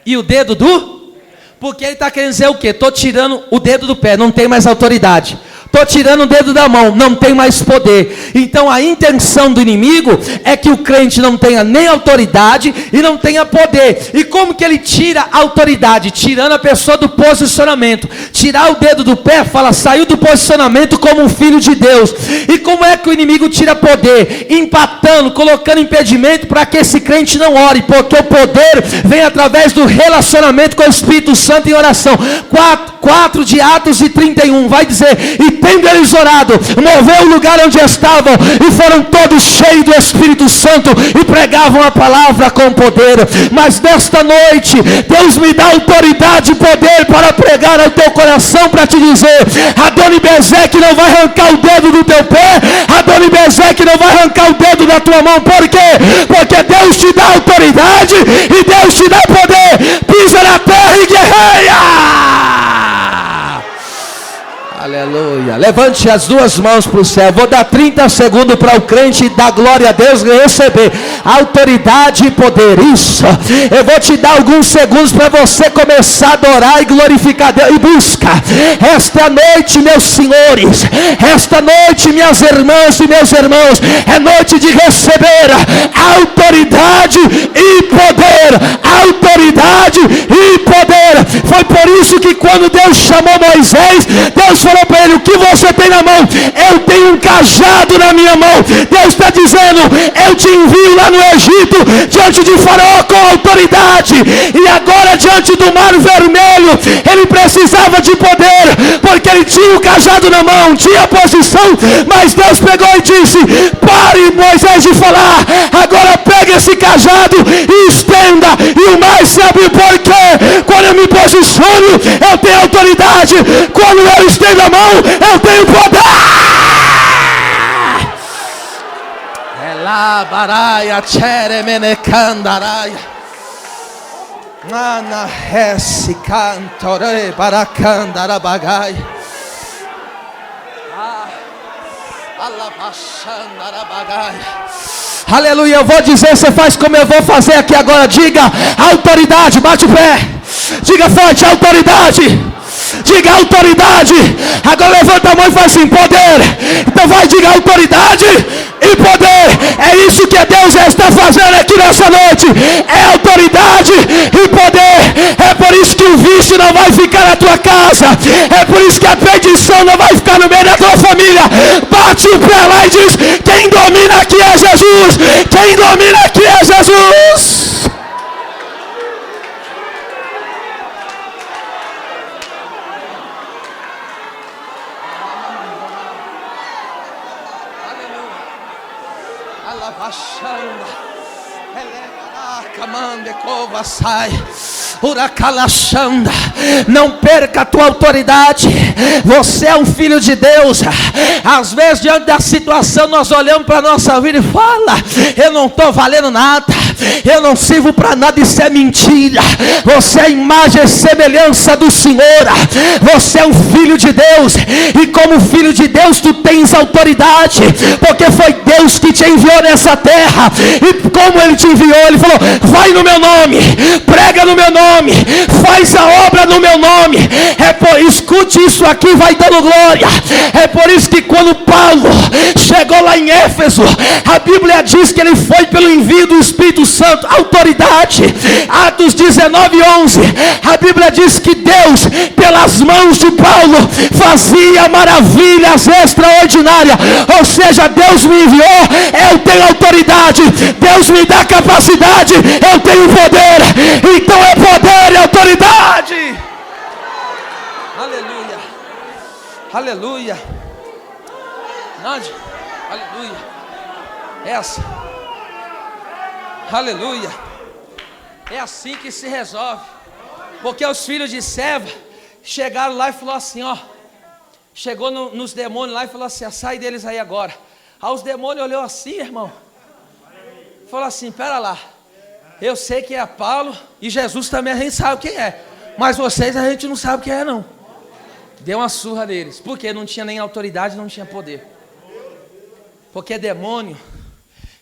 e o dedo do... Porque ele está querendo dizer o quê? Estou tirando o dedo do pé, não tem mais autoridade. Estou tirando o dedo da mão, não tem mais poder. Então a intenção do inimigo é que o crente não tenha nem autoridade e não tenha poder. E como que ele tira a autoridade? Tirando a pessoa do posicionamento. Tirar o dedo do pé, fala, saiu do posicionamento como um filho de Deus. E como é que o inimigo tira poder? Empatando, colocando impedimento para que esse crente não ore. Porque o poder vem através do relacionamento com o Espírito Santo em oração. 4 de Atos e 31 vai dizer, e tendo eles orado, moveu o lugar onde estavam, e foram todos cheios do Espírito Santo, e pregavam a palavra com poder. Mas nesta noite, Deus me dá autoridade e poder para pregar ao teu coração, para te dizer, Adoni-Bezeque não vai arrancar o dedo do teu pé, Adoni-Bezeque não vai arrancar o dedo da tua mão. Por quê? Porque Deus te dá autoridade, e Deus te dá poder. Pisa na terra e guerreia. Aleluia. Levante as duas mãos para o céu. Vou dar 30 segundos para o crente dar glória a Deus e receber autoridade e poder. Isso. Eu vou te dar alguns segundos para você começar a adorar e glorificar Deus. E busca. Esta noite, meus senhores, esta noite, minhas irmãs e meus irmãos, é noite de receber autoridade e poder. Autoridade e poder. Foi por isso que quando Deus chamou Moisés, Deus falou para ele, o que você tem na mão? Eu tenho um cajado na minha mão. Deus está dizendo, eu te envio lá no Egito, diante de Faraó com autoridade. E agora diante do mar vermelho, ele precisava de poder, porque ele tinha o cajado na mão, tinha a posição, mas Deus pegou e disse, pare Moisés de falar, agora pega esse cajado e estenda, e o mar se abriu. Porque quando eu me posiciono, eu tenho autoridade. Quando eu estendo a mão, eu tenho poder. Ela baraia cheremenecandaraia. Ana esse cantore baracandarabagai. Alabachandarabagai. Aleluia, eu vou dizer, você faz como eu vou fazer aqui agora. Diga autoridade, bate o pé. Diga forte, autoridade. Diga autoridade. Agora levanta a mão e faz assim, poder. Então vai, diga autoridade e poder. É isso que Deus está fazendo aqui nessa noite. É autoridade e poder. É por isso que o vício não vai ficar na tua casa. É por isso que a perdição não vai ficar no meio da tua família. Bate o pé lá e diz, quem domina aqui é Jesus. Quem domina aqui é Jesus. Não perca a tua autoridade. Você é um filho de Deus. Às vezes diante da situação nós olhamos para a nossa vida e fala, eu não estou valendo nada, eu não sirvo para nada. Isso é mentira. Você é a imagem e semelhança do Senhor. Você é um filho de Deus, e como filho de Deus tu tens autoridade, porque foi Deus que te enviou nessa terra. E como Ele te enviou, Ele falou, vai no meu nome, prega no meu nome, faz a obra no meu nome. Escute isso aqui, vai dando glória. É por isso que quando Paulo chegou lá em Éfeso, a Bíblia diz que ele foi pelo envio do Espírito Santo, autoridade. Atos 19:11, a Bíblia diz que Deus, pelas mãos de Paulo, fazia maravilhas extraordinárias. Ou seja, Deus me enviou, eu tenho autoridade. Deus me dá capacidade, eu tenho poder. Então é poder e autoridade. Aleluia. Aleluia. Nádia. Aleluia. Essa. Aleluia. É assim que se resolve. Porque os filhos de Seva chegaram lá e falou assim, ó. Chegou nos demônios lá e falou assim, sai deles aí agora. Aí os demônios olhou assim, irmão. Falou assim, pera lá. Eu sei que é Paulo e Jesus também a gente sabe quem é. Mas vocês a gente não sabe o que é, não. Deu uma surra neles. Porque não tinha nem autoridade, não tinha poder. Porque é demônio,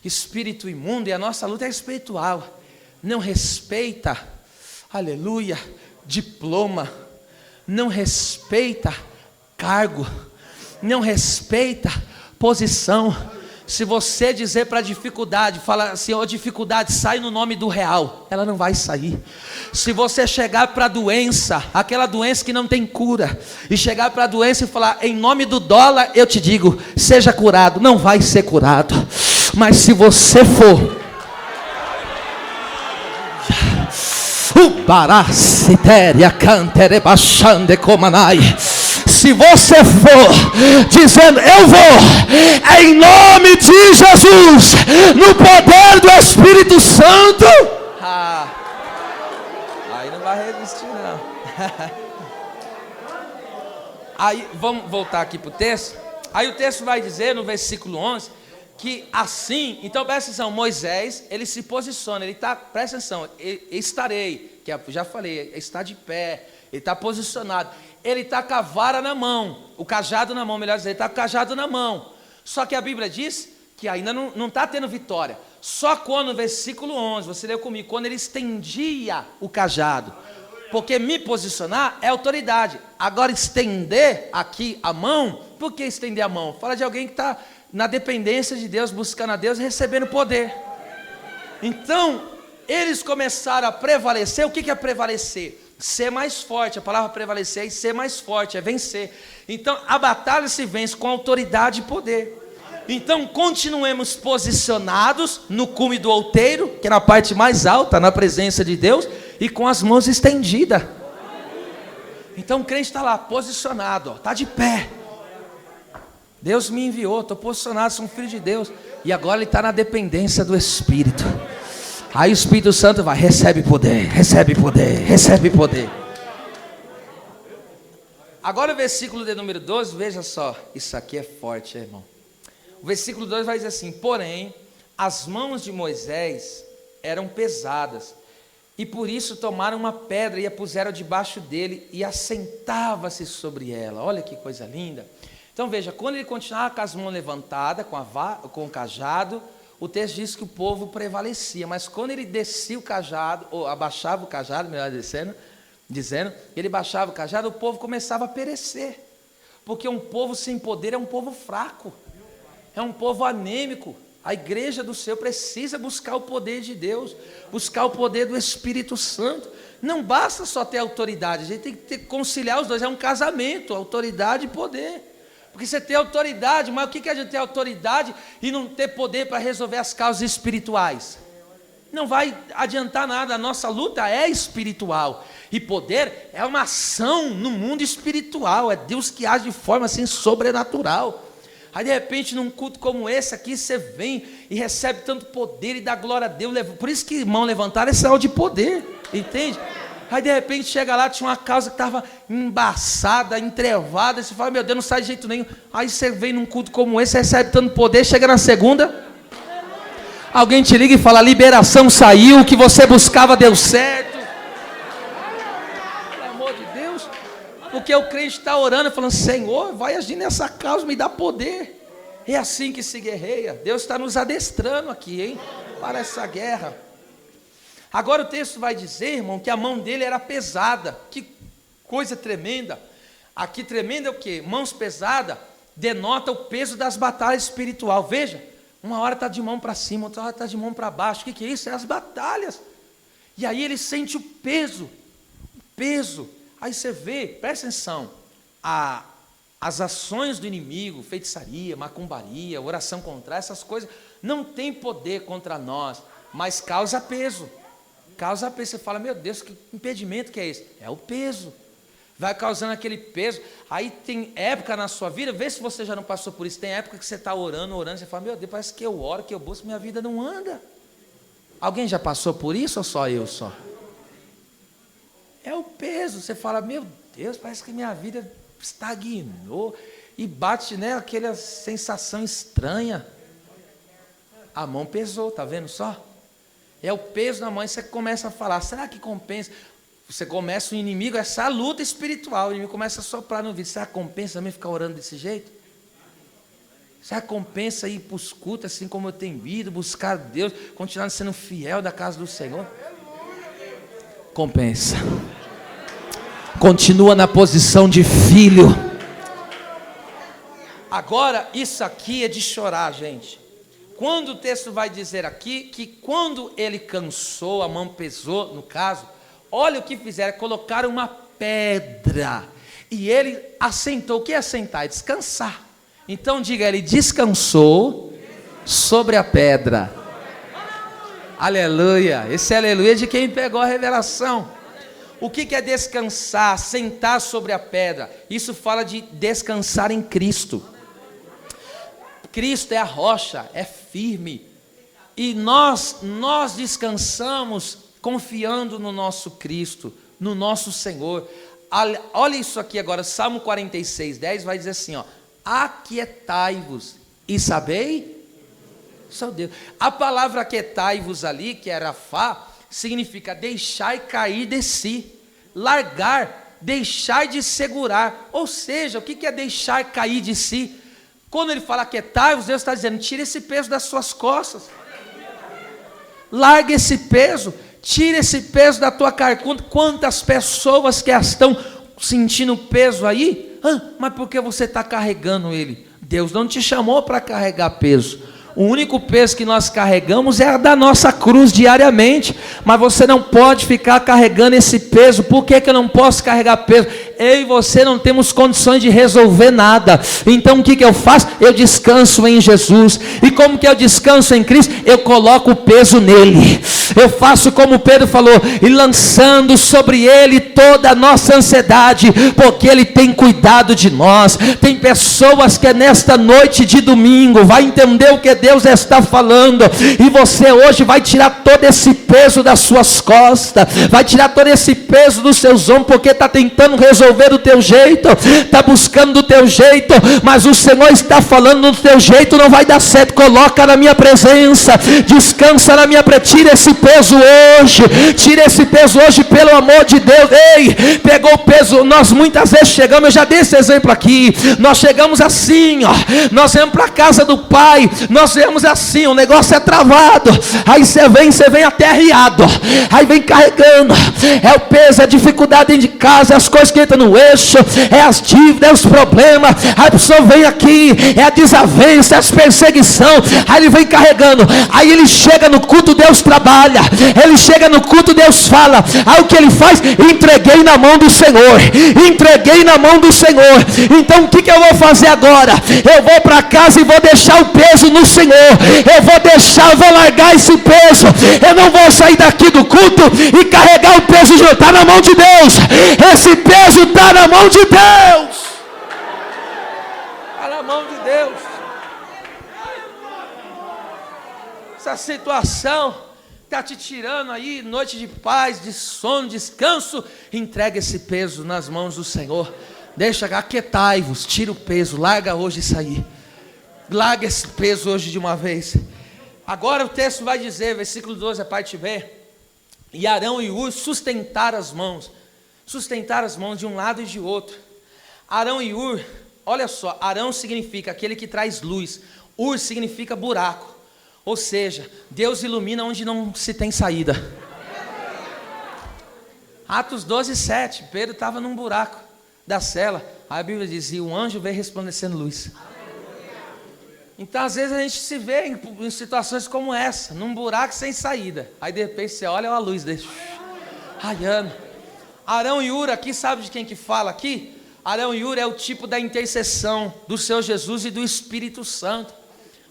espírito imundo, e a nossa luta é espiritual. Não respeita, aleluia, diploma. Não respeita cargo. Não respeita posição. Se você dizer para a dificuldade, fala assim, ó, dificuldade, sai no nome do real, ela não vai sair. Se você chegar para a doença, aquela doença que não tem cura, e chegar para a doença e falar, em nome do dólar, eu te digo, seja curado, não vai ser curado. Mas se você for, se você for dizendo, eu vou, em nome de Jesus, no poder do Espírito Santo, aí não vai resistir não. Aí vamos voltar aqui para o texto. Aí o texto vai dizer no versículo 11 que assim, então presta atenção, Moisés, ele se posiciona, ele está, presta atenção, estarei, que já falei, está de pé, ele está posicionado, ele está com a vara na mão, o cajado na mão, melhor dizer, ele está com o cajado na mão. Só que a Bíblia diz que ainda não está tendo vitória. Só quando, no versículo 11, você leu comigo, quando ele estendia o cajado. Porque me posicionar é autoridade. Agora estender aqui a mão, por que estender a mão? Fala de alguém que está na dependência de Deus, buscando a Deus e recebendo poder. Então, eles começaram a prevalecer. O que é prevalecer? Ser mais forte. A palavra prevalecer é ser mais forte, é vencer. Então a batalha se vence com autoridade e poder. Então continuemos posicionados no cume do outeiro, que é na parte mais alta, na presença de Deus, e com as mãos estendidas. Então o crente está lá, posicionado, está de pé. Deus me enviou, estou posicionado, sou um filho de Deus. E agora ele está na dependência do Espírito. Aí o Espírito Santo vai, recebe poder, recebe poder, recebe poder. Agora o versículo de número 12, veja só, isso aqui é forte, irmão. O versículo 2 vai dizer assim, porém, as mãos de Moisés eram pesadas, e por isso tomaram uma pedra e a puseram debaixo dele, e assentava-se sobre ela. Olha que coisa linda. Então veja, quando ele continuava com as mãos levantadas, com o cajado, o texto diz que o povo prevalecia, mas quando ele descia o cajado, ou abaixava o cajado, melhor dizendo, ele baixava o cajado, o povo começava a perecer, porque um povo sem poder é um povo fraco, é um povo anêmico. A igreja do Senhor precisa buscar o poder de Deus, buscar o poder do Espírito Santo. Não basta só ter autoridade, a gente tem que conciliar os dois, é um casamento, autoridade e poder. Porque você tem autoridade, mas o que é a gente ter autoridade e não ter poder para resolver as causas espirituais? Não vai adiantar nada, a nossa luta é espiritual. E poder é uma ação no mundo espiritual, é Deus que age de forma assim sobrenatural. Aí de repente num culto como esse aqui, você vem e recebe tanto poder e dá glória a Deus. Por isso que mão levantada é sinal de poder, entende? Aí de repente chega lá, tinha uma causa que estava embaçada, entrevada, e você fala, meu Deus, não sai de jeito nenhum. Aí você vem num culto como esse, recebe tanto poder, chega na segunda, alguém te liga e fala, a liberação saiu, o que você buscava deu certo. Pelo amor de Deus, porque o crente está orando, falando, Senhor, vai agir nessa causa, me dá poder. É assim que se guerreia. Deus está nos adestrando aqui, hein, para essa guerra. Agora o texto vai dizer, irmão, que a mão dele era pesada. Que coisa tremenda. Aqui tremenda é o quê? Mãos pesadas denota o peso das batalhas espirituais. Veja, uma hora está de mão para cima, outra hora está de mão para baixo. O que é isso? É as batalhas. E aí ele sente o peso. Aí você vê, presta atenção, as ações do inimigo, feitiçaria, macumbaria, oração contrária, essas coisas, não tem poder contra nós, mas causa peso. Causa peso, você fala, meu Deus, que impedimento que é esse? É o peso, vai causando aquele peso. Aí tem época na sua vida, vê se você já não passou por isso, tem época que você está orando, você fala, meu Deus, parece que eu oro, que eu busco, minha vida não anda. Alguém já passou por isso ou só eu só? É o peso, você fala, meu Deus, parece que minha vida estagnou, e bate, né, aquela sensação estranha. A mão pesou, está vendo só? É o peso na mão, e você começa a falar, será que compensa? Você começa o inimigo, essa luta espiritual, o inimigo começa a soprar no ouvido. Será que compensa também ficar orando desse jeito? Será que compensa ir para os cultos, assim como eu tenho ido, buscar Deus, continuar sendo fiel da casa do Senhor? Compensa. Continua na posição de filho. Agora, isso aqui é de chorar, gente. Quando o texto vai dizer aqui, que quando ele cansou, a mão pesou, no caso, olha o que fizeram, colocaram uma pedra, e ele assentou. O que é assentar? É descansar. Então diga, ele descansou sobre a pedra. Aleluia. Esse aleluia é de quem pegou a revelação. O que é descansar? Sentar sobre a pedra. Isso fala de descansar em Cristo. Cristo é a rocha, é firme. E nós descansamos confiando no nosso Cristo, no nosso Senhor. Olha isso aqui agora, Salmo 46:10 vai dizer assim, ó: aquietai-vos e sabei, só Deus. A palavra aquietai-vos ali, que era fá, significa deixar e cair de si, largar, deixar de segurar. Ou seja, o que é deixar cair de si? Quando ele fala aquietai-vos, Deus está dizendo, tira esse peso das suas costas, larga esse peso, tira esse peso da tua carne. Quantas pessoas que estão sentindo peso aí? Mas por que você está carregando ele? Deus não te chamou para carregar peso. O único peso que nós carregamos é a da nossa cruz diariamente. Mas você não pode ficar carregando esse peso. Por que eu não posso carregar peso? Eu e você não temos condições de resolver nada. Então o que eu faço? Eu descanso em Jesus. E como que eu descanso em Cristo? Eu coloco o peso nele. Eu faço como Pedro falou, e lançando sobre ele toda a nossa ansiedade, porque ele tem cuidado de nós. Tem pessoas que nesta noite de domingo vai entender o que Deus está falando, e você hoje vai tirar todo esse peso das suas costas, vai tirar todo esse peso dos seus ombros, porque está tentando resolver do teu jeito, está buscando do teu jeito, mas o Senhor está falando, do teu jeito não vai dar certo. Coloca na minha presença, descansa na minha presença, tira esse peso hoje, tira esse peso hoje, pelo amor de Deus. Ei, pegou o peso. Nós muitas vezes chegamos, eu já dei esse exemplo aqui, nós chegamos assim, ó, nós vamos para a casa do pai, nós vemos assim, o negócio é travado, aí você vem até arriado, aí vem carregando, é o peso, é a dificuldade dentro de casa, é as coisas que entram no eixo, é as dívidas, é os problemas, aí a pessoa vem aqui, é a desavença, é as perseguição, aí ele vem carregando, aí ele chega no culto, Deus trabalha, ele chega no culto, Deus fala, aí o que ele faz? Entreguei na mão do Senhor, entreguei na mão do Senhor. Então o que eu vou fazer agora? Eu vou para casa e vou deixar o peso no Senhor, eu vou largar esse peso, eu não vou sair daqui do culto e carregar o peso, está na mão de Deus, esse peso está na mão de Deus, está na mão de Deus. Essa situação está te tirando aí, noite de paz, de sono, descanso, entrega esse peso nas mãos do Senhor, deixa, aquietai-vos, tira o peso, larga hoje isso aí, larga esse peso hoje de uma vez. Agora o texto vai dizer, versículo 12, a parte B, e Arão e Ur sustentaram as mãos de um lado e de outro. Arão e Ur, olha só, Arão significa aquele que traz luz, Ur significa buraco, ou seja, Deus ilumina onde não se tem saída. Atos 12:7, Pedro estava num buraco da cela, a Bíblia diz, e o anjo veio resplandecendo luz. Então às vezes a gente se vê em situações como essa, num buraco sem saída, aí de repente você olha a luz dele, raiando. Arão e Ur aqui, sabe de quem que fala aqui? Arão e Ur é o tipo da intercessão do Senhor Jesus e do Espírito Santo.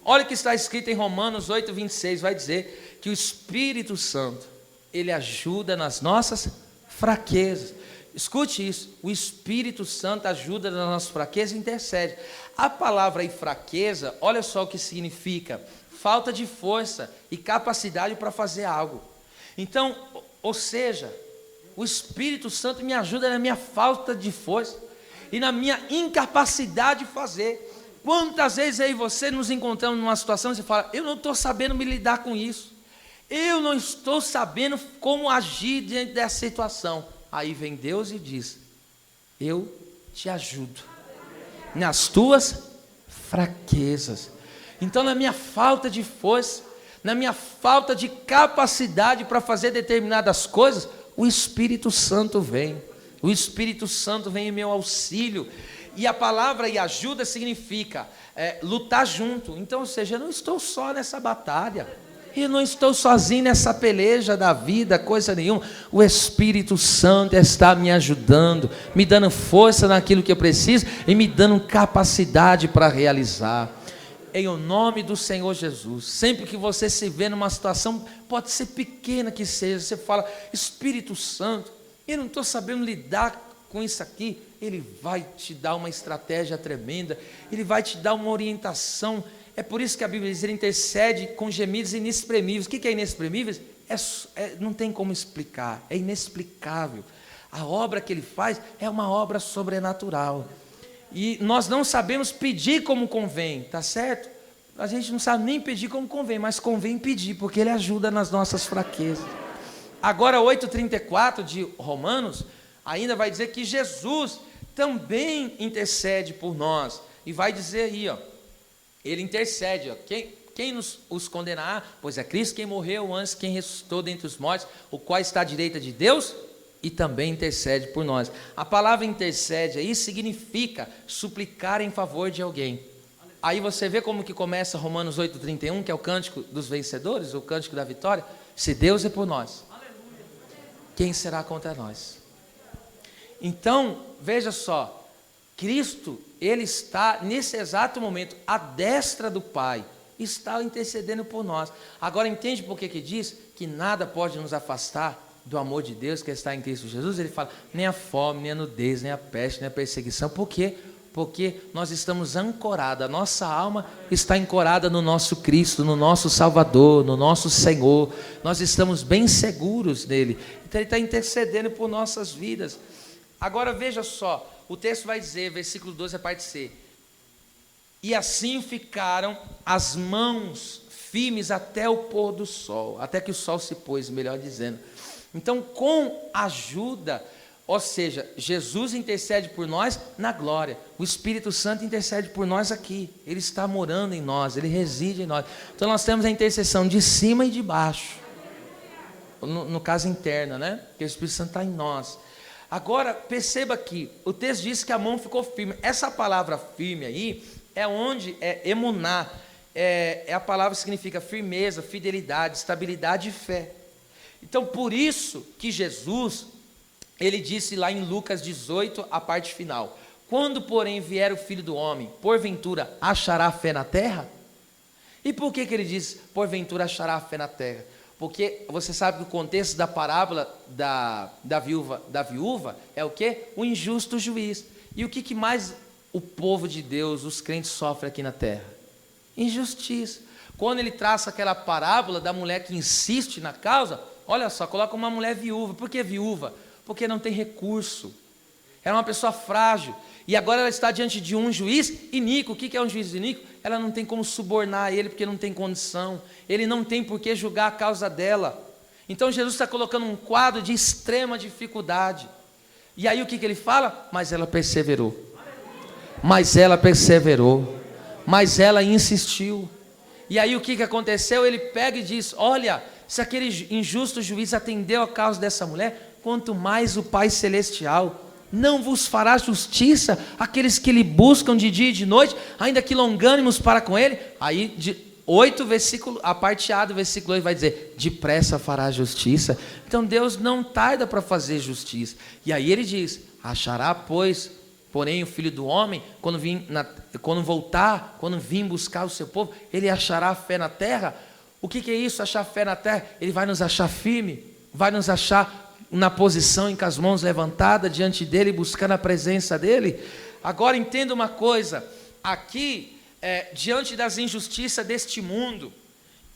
Olha o que está escrito em Romanos 8:26, vai dizer que o Espírito Santo, ele ajuda nas nossas fraquezas. Escute isso, o Espírito Santo ajuda nas nossas fraquezas e intercede. A palavra aí fraqueza, olha só o que significa, falta de força e capacidade para fazer algo. Então, ou seja, o Espírito Santo me ajuda na minha falta de força e na minha incapacidade de fazer. Quantas vezes aí você nos encontramos numa situação e você fala, eu não estou sabendo me lidar com isso, eu não estou sabendo como agir diante dessa situação. Aí vem Deus e diz: eu te ajudo nas tuas fraquezas. Então, na minha falta de força, na minha falta de capacidade para fazer determinadas coisas, o Espírito Santo vem. O Espírito Santo vem em meu auxílio. E a palavra e ajuda significa lutar junto. Então, ou seja, eu não estou só nessa batalha. Eu não estou sozinho nessa peleja da vida, coisa nenhuma. O Espírito Santo está me ajudando, me dando força naquilo que eu preciso e me dando capacidade para realizar. Em o nome do Senhor Jesus, sempre que você se vê numa situação, pode ser pequena que seja, você fala: Espírito Santo, eu não estou sabendo lidar com isso aqui. Ele vai te dar uma estratégia tremenda, Ele vai te dar uma orientação. É por isso que a Bíblia diz: Ele intercede com gemidos inexprimíveis. O que é inexprimíveis? Não tem como explicar, é inexplicável. A obra que Ele faz é uma obra sobrenatural. E nós não sabemos pedir como convém, tá certo? A gente não sabe nem pedir como convém, mas convém pedir, porque Ele ajuda nas nossas fraquezas. Agora 8,34 de Romanos, ainda vai dizer que Jesus também intercede por nós. E vai dizer aí, ó, Ele intercede, ó, quem os condenará? Pois é Cristo quem morreu antes, quem ressuscitou dentre os mortos, o qual está à direita de Deus e também intercede por nós. A palavra intercede aí significa suplicar em favor de alguém. Aí você vê como que começa Romanos 8,31, que é o cântico dos vencedores, o cântico da vitória. Se Deus é por nós, quem será contra nós? Então, veja só, Cristo, Ele está nesse exato momento à destra do Pai, está intercedendo por nós. Agora entende por que diz que nada pode nos afastar do amor de Deus que está em Cristo Jesus? Ele fala: nem a fome, nem a nudez, nem a peste, nem a perseguição. Por quê? Porque nós estamos ancorados, a nossa alma está ancorada no nosso Cristo, no nosso Salvador, no nosso Senhor. Nós estamos bem seguros nele. Então Ele está intercedendo por nossas vidas. Agora veja só, o texto vai dizer, versículo 12, a parte C: e assim ficaram as mãos firmes até o pôr do sol, até que o sol se pôs, melhor dizendo. Então, com ajuda, ou seja, Jesus intercede por nós na glória, o Espírito Santo intercede por nós aqui, Ele está morando em nós, Ele reside em nós. Então nós temos a intercessão de cima e de baixo, no caso interna, né? Porque o Espírito Santo está em nós. Agora, perceba aqui, o texto diz que a mão ficou firme. Essa palavra firme aí, é onde é emuná, é a palavra que significa firmeza, fidelidade, estabilidade e fé. Então, por isso que Jesus, Ele disse lá em Lucas 18, a parte final: quando, porém, vier o Filho do Homem, porventura achará fé na terra? E por que Ele diz, porventura achará fé na terra? Porque você sabe que o contexto da parábola da viúva é o quê? O injusto juiz. E o que mais o povo de Deus, os crentes, sofrem aqui na terra? Injustiça. Quando ele traça aquela parábola da mulher que insiste na causa, olha só, coloca uma mulher viúva. Por que viúva? Porque não tem recurso. Era uma pessoa frágil. E agora ela está diante de um juiz iníquo. O que é um juiz iníquo? Ela não tem como subornar ele, porque não tem condição. Ele não tem por que julgar a causa dela. Então Jesus está colocando um quadro de extrema dificuldade. E aí o que ele fala? Mas ela perseverou. Mas ela perseverou. Mas ela insistiu. E aí o que aconteceu? Ele pega e diz: olha, se aquele injusto juiz atendeu a causa dessa mulher, quanto mais o Pai Celestial não vos fará justiça aqueles que lhe buscam de dia e de noite, ainda que longânimos para com ele? Aí, 8 versículo, a parte A do versículo 8 vai dizer: depressa fará justiça. Então Deus não tarda para fazer justiça. E aí ele diz: achará, porém o Filho do Homem, quando vir buscar o seu povo, ele achará fé na terra? O que é isso, achar fé na terra? Ele vai nos achar firme, vai nos achar na posição, com as mãos levantadas diante dele, buscando a presença dele. Agora entenda uma coisa, aqui, diante das injustiças deste mundo,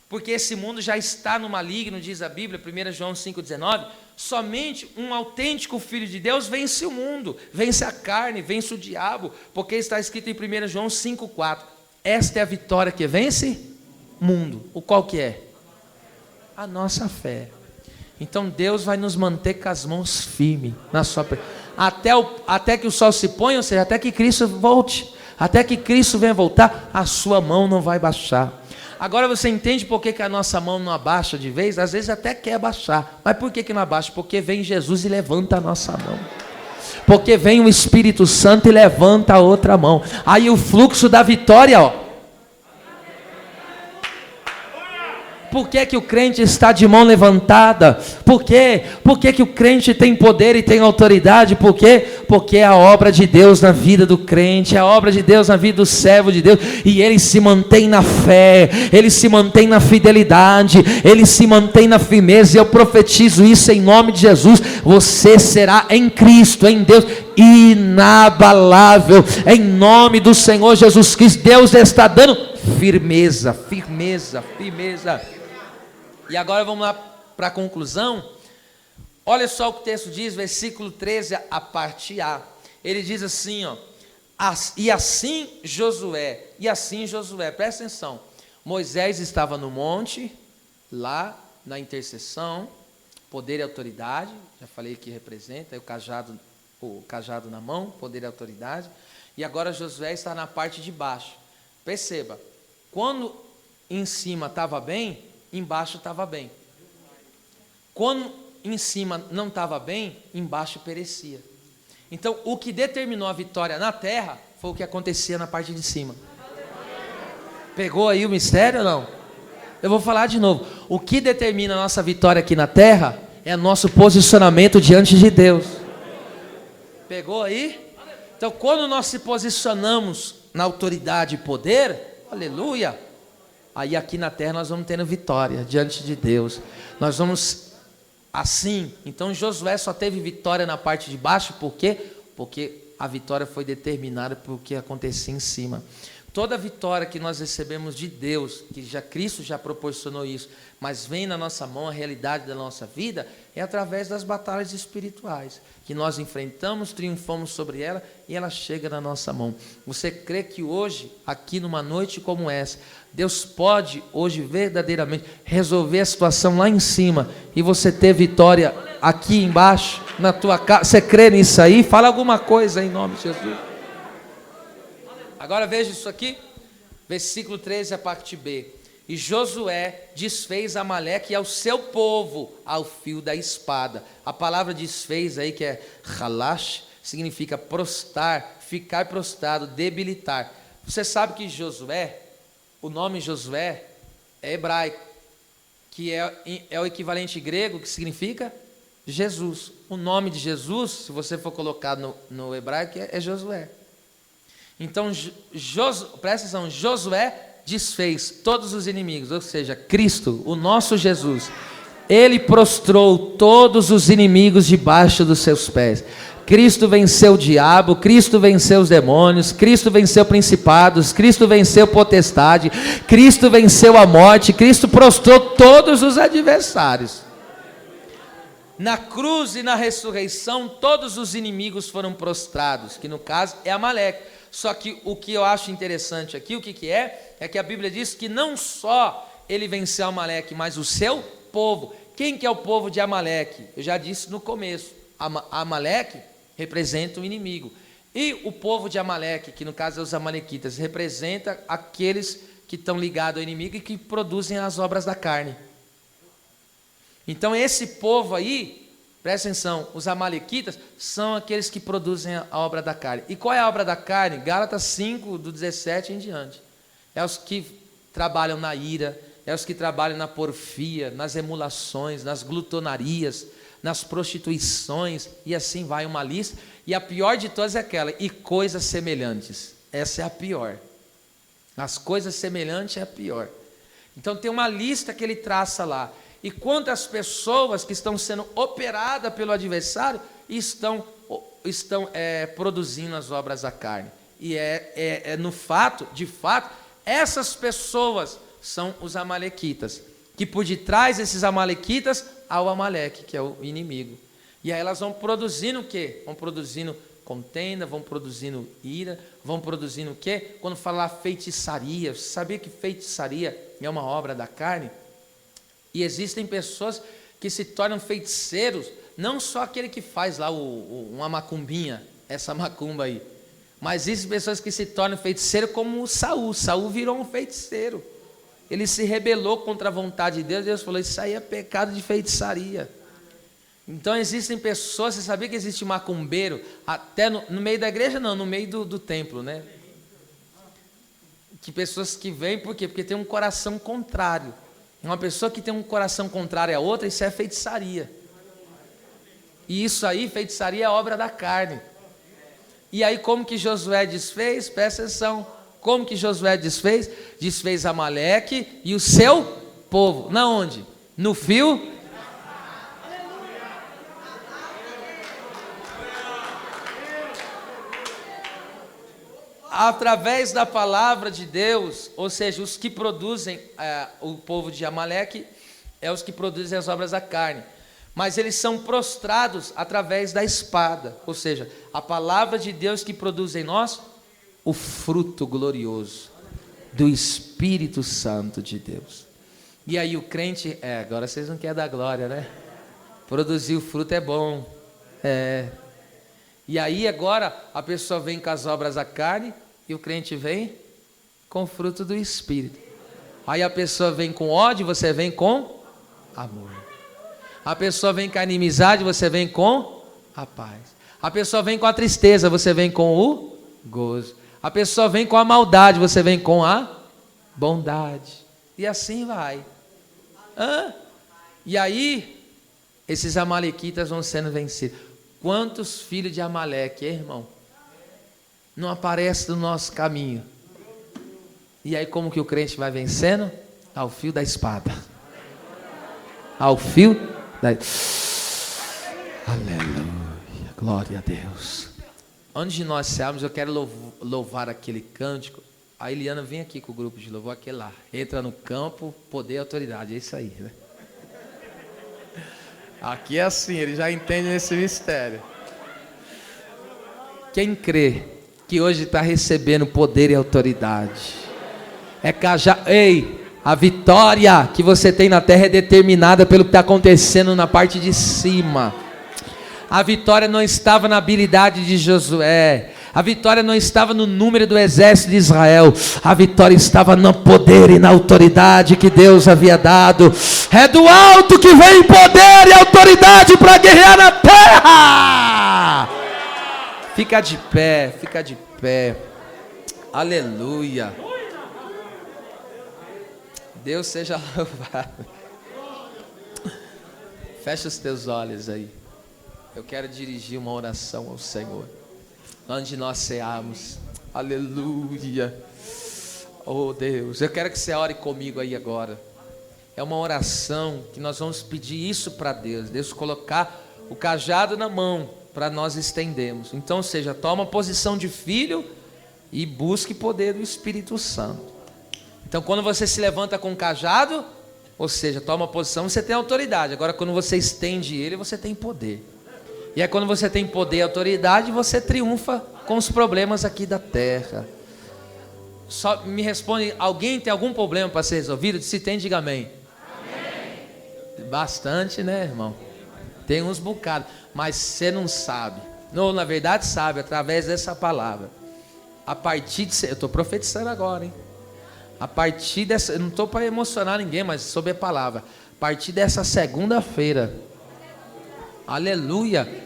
porque esse mundo já está no maligno, diz a Bíblia, 1 João 5,19, somente um autêntico Filho de Deus vence o mundo, vence a carne, vence o diabo, porque está escrito em 1 João 5,4, esta é a vitória que vence o mundo. O qual que é? A nossa fé. Então Deus vai nos manter com as mãos firmes na sua até que o sol se ponha, ou seja, até que Cristo volte, até que Cristo venha voltar, a sua mão não vai baixar. Agora você entende por que a nossa mão não abaixa de vez? Às vezes até quer abaixar, mas por que não abaixa? Porque vem Jesus e levanta a nossa mão. Porque vem o Espírito Santo e levanta a outra mão. Aí o fluxo da vitória, ó. Por que o crente está de mão levantada? Por quê? Por que o crente tem poder e tem autoridade? Por quê? Porque é a obra de Deus na vida do crente, é a obra de Deus na vida do servo de Deus, e ele se mantém na fé, ele se mantém na fidelidade, ele se mantém na firmeza, e eu profetizo isso em nome de Jesus. Você será em Cristo, em Deus, inabalável, em nome do Senhor Jesus Cristo. Deus está dando firmeza, firmeza, firmeza. E agora vamos lá para a conclusão. Olha só o que o texto diz, versículo 13, a parte A. Ele diz assim, ó: e assim Josué, presta atenção. Moisés estava no monte, lá na intercessão, poder e autoridade, já falei que representa, o cajado na mão, poder e autoridade. E agora Josué está na parte de baixo. Perceba, quando em cima estava bem, embaixo estava bem. Quando em cima não estava bem, embaixo perecia. Então, o que determinou a vitória na terra foi o que acontecia na parte de cima. Pegou aí o mistério ou não? Eu vou falar de novo. O que determina a nossa vitória aqui na terra é nosso posicionamento diante de Deus. Pegou aí? Então, quando nós se posicionamos na autoridade e poder, aleluia, aí aqui na terra nós vamos tendo vitória diante de Deus. Nós vamos assim. Então Josué só teve vitória na parte de baixo, por quê? Porque a vitória foi determinada por que acontecia em cima. Toda vitória que nós recebemos de Deus, que Cristo já proporcionou isso, mas vem na nossa mão, a realidade da nossa vida, é através das batalhas espirituais, que nós enfrentamos, triunfamos sobre ela, e ela chega na nossa mão. Você crê que hoje, aqui numa noite como essa, Deus pode hoje verdadeiramente resolver a situação lá em cima, e você ter vitória aqui embaixo, na tua casa? Você crê nisso aí? Fala alguma coisa em nome de Jesus. Agora veja isso aqui, versículo 13, a parte B. E Josué desfez Amaleque e ao seu povo ao fio da espada. A palavra desfez aí, que é halash, significa prostrar, ficar prostrado, debilitar. Você sabe que Josué, o nome Josué é hebraico, que é o equivalente grego, que significa Jesus. O nome de Jesus, se você for colocar no hebraico, é Josué. Então, presta atenção, Josué desfez todos os inimigos, ou seja, Cristo, o nosso Jesus, ele prostrou todos os inimigos debaixo dos seus pés. Cristo venceu o diabo, Cristo venceu os demônios, Cristo venceu principados, Cristo venceu potestade, Cristo venceu a morte, Cristo prostrou todos os adversários. Na cruz e na ressurreição, todos os inimigos foram prostrados, que no caso é Amaleque. Só que o que eu acho interessante aqui, o que é? É que a Bíblia diz que não só ele venceu Amaleque, mas o seu povo. Quem que é o povo de Amaleque? Eu já disse no começo, Amaleque representa o inimigo. E o povo de Amaleque, que no caso é os amalequitas, representa aqueles que estão ligados ao inimigo e que produzem as obras da carne. Então esse povo aí, presta atenção, os amalequitas são aqueles que produzem a obra da carne. E qual é a obra da carne? Gálatas 5, do 17 em diante. É os que trabalham na ira, é os que trabalham na porfia, nas emulações, nas glutonarias, nas prostituições, e assim vai uma lista. E a pior de todas é aquela, e coisas semelhantes. Essa é a pior. As coisas semelhantes é a pior. Então tem uma lista que ele traça lá. E quantas pessoas que estão sendo operadas pelo adversário estão produzindo as obras da carne. E de fato, essas pessoas são os amalequitas. Que por detrás desses amalequitas há o Amaleque, que é o inimigo. E aí elas vão produzindo o quê? Vão produzindo contenda, vão produzindo ira, vão produzindo o quê? Quando falar feitiçaria, você sabia que feitiçaria é uma obra da carne? E existem pessoas que se tornam feiticeiros, não só aquele que faz lá uma macumbinha, essa macumba aí, mas existem pessoas que se tornam feiticeiros como o Saul. Saul virou um feiticeiro. Ele se rebelou contra a vontade de Deus. Deus falou, isso aí é pecado de feitiçaria. Então existem pessoas, você sabia que existe macumbeiro, até no meio da igreja não, no meio do templo, né? Que pessoas que vêm, por quê? Porque tem um coração contrário. Uma pessoa que tem um coração contrário a outra, isso é feitiçaria. E isso aí, feitiçaria é obra da carne. E aí como que Josué desfez? Presta atenção. Como que Josué desfez? Desfez Amaleque e o seu povo. Na onde? No fio. Através da palavra de Deus, ou seja, os que produzem o povo de Amaleque, é os que produzem as obras da carne. Mas eles são prostrados através da espada, ou seja, a palavra de Deus que produz em nós o fruto glorioso do Espírito Santo de Deus. E aí o crente, agora vocês não querem dar glória, né? Produzir o fruto é bom, E aí agora a pessoa vem com as obras da carne e o crente vem com o fruto do Espírito. Aí a pessoa vem com ódio, você vem com amor. A pessoa vem com a inimizade, você vem com a paz. A pessoa vem com a tristeza, você vem com o gozo. A pessoa vem com a maldade, você vem com a bondade. E assim vai. E aí, esses amalequitas vão sendo vencidos. Quantos filhos de Amaleque, irmão, não aparecem no nosso caminho? E aí como que o crente vai vencendo? Ao fio da espada. Ao fio da... Aleluia, glória a Deus. Antes de nós sairmos, eu quero louvar aquele cântico. A Eliana vem aqui com o grupo de louvor, aquele lá. Entra no campo, poder e autoridade, é isso aí, né? Aqui é assim, ele já entende esse mistério. Quem crê que hoje está recebendo poder e autoridade, a vitória que você tem na terra é determinada pelo que está acontecendo na parte de cima. A vitória não estava na habilidade de Josué. A vitória não estava no número do exército de Israel. A vitória estava no poder e na autoridade que Deus havia dado. É do alto que vem poder e autoridade para guerrear na terra. Fica de pé, fica de pé. Aleluia. Deus seja louvado. Fecha os teus olhos aí. Eu quero dirigir uma oração ao Senhor. Onde nós ceamos. Aleluia. Oh Deus, eu quero que você ore comigo aí agora. É uma oração que nós vamos pedir isso para Deus. Deus colocar o cajado na mão para nós estendermos. Então, ou seja, toma posição de filho e busque poder do Espírito Santo. Então, quando você se levanta com o cajado, ou seja, toma posição, você tem autoridade. Agora, quando você estende ele, você tem poder. E aí quando você tem poder e autoridade, você triunfa com os problemas aqui da terra. Só me responde, alguém tem algum problema para ser resolvido? Se tem, diga amém. Amém. Bastante, né, irmão? Tem uns bocados, mas você não sabe. Não, na verdade sabe, através dessa palavra. A partir de... Eu estou profetizando agora, hein? A partir dessa... Eu não estou para emocionar ninguém, mas sobre a palavra. A partir dessa segunda-feira... Aleluia,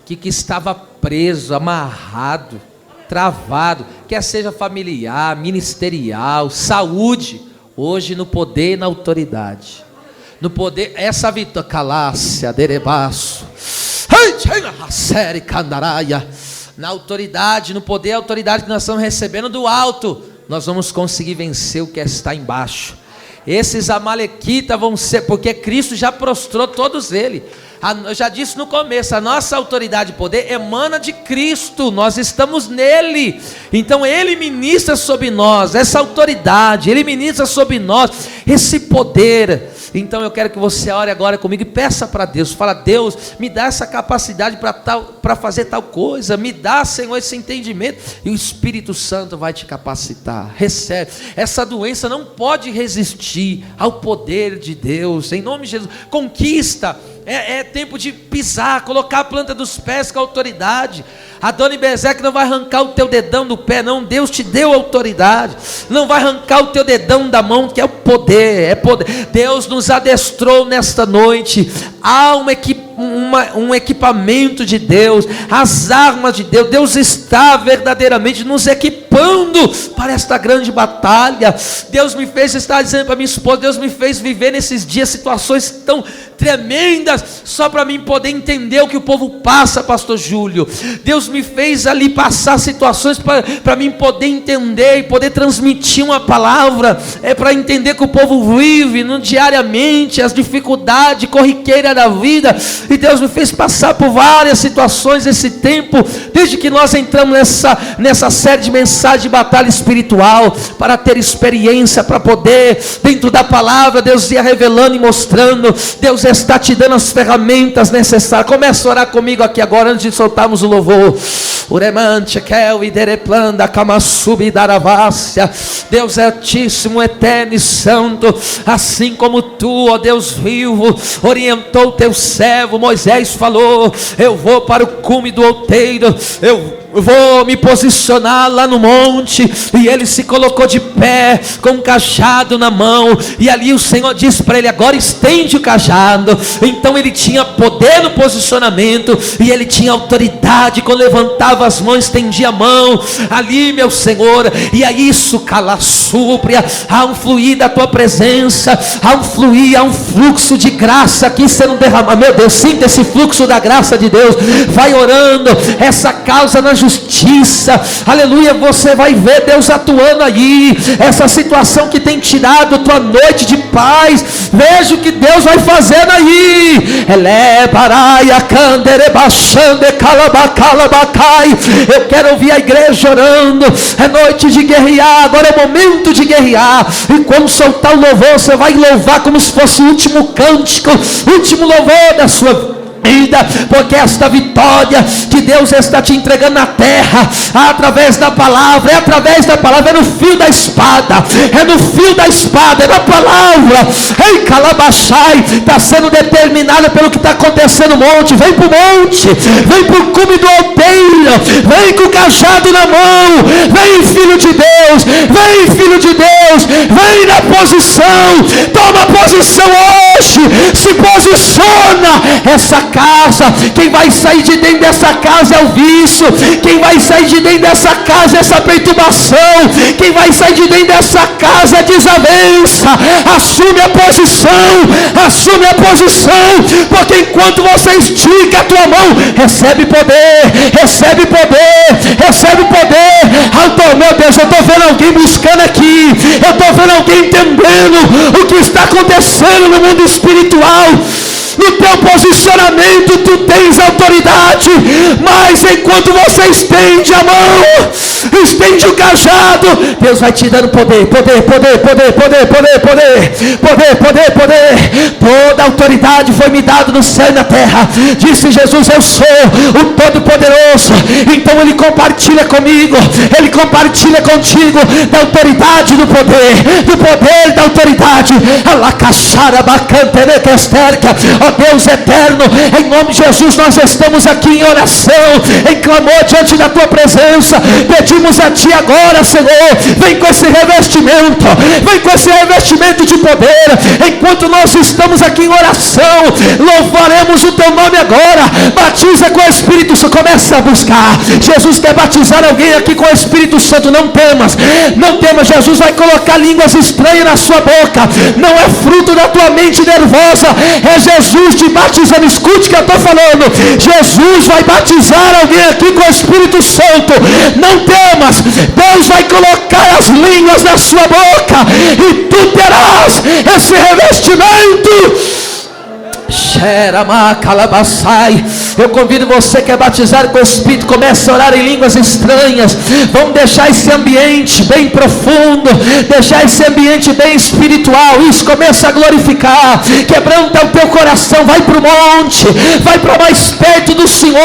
que estava preso, amarrado, travado, quer seja familiar, ministerial, saúde, hoje no poder e na autoridade, no poder, essa vitória, calácia, derebaço, na autoridade, no poder e autoridade que nós estamos recebendo do alto, nós vamos conseguir vencer o que está embaixo. Esses amalequitas vão ser, porque Cristo já prostrou todos eles. Eu já disse no começo, a nossa autoridade e poder emana de Cristo, nós estamos nele. Então ele ministra sobre nós essa autoridade, ele ministra sobre nós esse poder. Então eu quero que você ore agora comigo e peça para Deus. Fala: Deus, me dá essa capacidade para fazer tal coisa. Me dá, Senhor, esse entendimento. E o Espírito Santo vai te capacitar. Recebe. Essa doença não pode resistir ao poder de Deus. Em nome de Jesus, conquista. É tempo de pisar, colocar a planta dos pés com autoridade. Adoni-Bezeque não vai arrancar o teu dedão do pé, não. Deus te deu autoridade. Não vai arrancar o teu dedão da mão, que é o poder. É poder. Deus nos adestrou nesta noite. Há um equipamento de Deus, as armas de Deus. Deus está verdadeiramente nos equipando para esta grande batalha. Deus me fez estar dizendo para minha esposa, Deus me fez viver nesses dias situações tão tremendas, só para mim poder entender o que o povo passa, pastor Júlio. Deus me fez ali passar situações para mim poder entender e poder transmitir uma palavra, para entender que o povo vive diariamente as dificuldades corriqueiras da vida. E Deus me fez passar por várias situações esse tempo, desde que nós entramos nessa série de mensagens de batalha espiritual, para ter experiência, para poder, dentro da palavra, Deus ia revelando e mostrando. Deus está te dando as ferramentas necessárias. Começa a orar comigo aqui agora, antes de soltarmos o louvor. Deus é altíssimo, eterno e santo, assim como tu, ó Deus vivo, orientou o teu servo Moisés, falou: eu vou para o cume do outeiro, eu vou me posicionar lá no monte. E ele se colocou de pé com um cajado na mão, e ali o Senhor disse para ele: agora estende o cajado. Então ele tinha poder no posicionamento, e ele tinha autoridade quando levantava as mãos, estendia a mão ali, meu Senhor. E é isso, calassúpria, há um fluir da tua presença, há um fluir, há um fluxo de graça aqui sendo derramado. Meu Deus, sinta esse fluxo da graça de Deus. Vai orando essa causa na justiça, aleluia. Você vai ver Deus atuando aí. Essa situação que tem tirado tua noite de paz, veja o que Deus vai fazendo aí. Eu quero ouvir a igreja orando. É noite de guerrear, agora é o momento de guerrear. E quando soltar o louvor, você vai louvar como se fosse o último cântico, o último louvor da sua vida. Porque esta vitória que Deus está te entregando na terra, através da palavra, é no fio da espada, é no fio da espada, é na palavra. Ei, Calabachai, está sendo determinada pelo que está acontecendo no monte. Vem para o monte, vem para o cume do alteiro, vem com o cajado na mão, vem, filho de Deus, vem, filho de Deus, vem na posição, toma posição hoje, se posiciona. Essa casa, quem vai sair de dentro dessa casa é o vício, quem vai sair de dentro dessa casa é essa perturbação, quem vai sair de dentro dessa casa é desavença. Assume a posição, porque enquanto você estica a tua mão, recebe poder. Meu Deus, eu estou vendo alguém buscando aqui, eu estou vendo alguém entendendo o que está acontecendo no mundo espiritual. No teu posicionamento tu tens autoridade, mas enquanto você estende a mão, estende o cajado, Deus vai te dando poder. Toda autoridade foi me dada no céu e na terra. Disse Jesus: eu sou o Todo-Poderoso. Então Ele compartilha comigo, Ele compartilha contigo da autoridade, do poder da autoridade. Ó Deus eterno, em nome de Jesus, nós estamos aqui em oração, em clamor diante da tua presença. Pedimos a ti agora, Senhor, vem com esse revestimento, de poder. Enquanto nós estamos aqui em oração, louvaremos o teu nome agora. Batiza com o Espírito Santo, começa a buscar. Jesus quer batizar alguém aqui com o Espírito Santo. Não temas. Jesus vai colocar línguas estranhas na sua boca. Não é fruto da tua mente nervosa, é Jesus te batizando. Escute o que eu estou falando. Jesus vai batizar alguém aqui com o Espírito Santo. Não temas. Deus vai colocar as línguas na sua boca e tu terás esse revestimento. Eu convido você que é batizado com o Espírito, comece a orar em línguas estranhas. Vamos deixar esse ambiente bem profundo, deixar esse ambiente bem espiritual. Isso, começa a glorificar, quebranta o teu coração, vai para o monte, vai para mais perto do Senhor,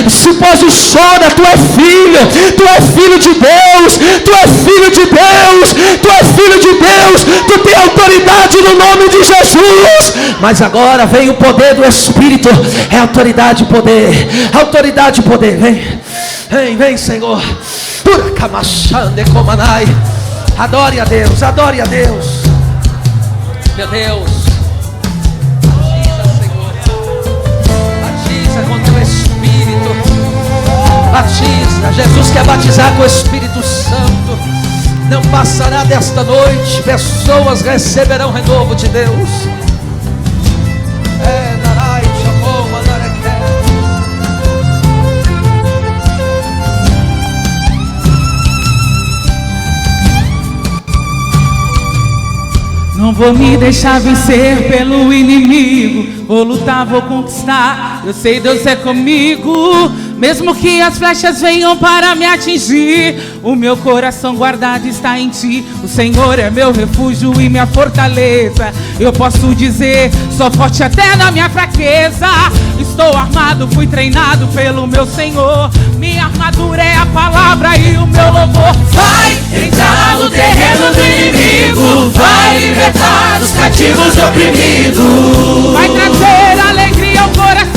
se posiciona. Tu é filho de Deus, tu é filho de Deus, tu é filho de Deus, tu tem autoridade no nome de Jesus. Mas agora vem o poder do Espírito, é autoridade e poder, autoridade e poder. Vem Senhor. Adore a Deus, adore a Deus. Meu Deus, batiza com teu Espírito, batiza. Jesus quer batizar com o Espírito Santo. Não passará desta noite, pessoas receberão renovo de Deus. Não vou me deixar vencer pelo inimigo. Vou lutar, vou conquistar. Eu sei, Deus é comigo. Mesmo que as flechas venham para me atingir, o meu coração guardado está em ti. O Senhor é meu refúgio e minha fortaleza. Eu posso dizer, sou forte até na minha fraqueza. Estou armado, fui treinado pelo meu Senhor. Minha armadura é a palavra e o meu louvor. Vai entrar no terreno do inimigo, vai libertar os cativos e oprimidos, vai trazer alegria ao coração.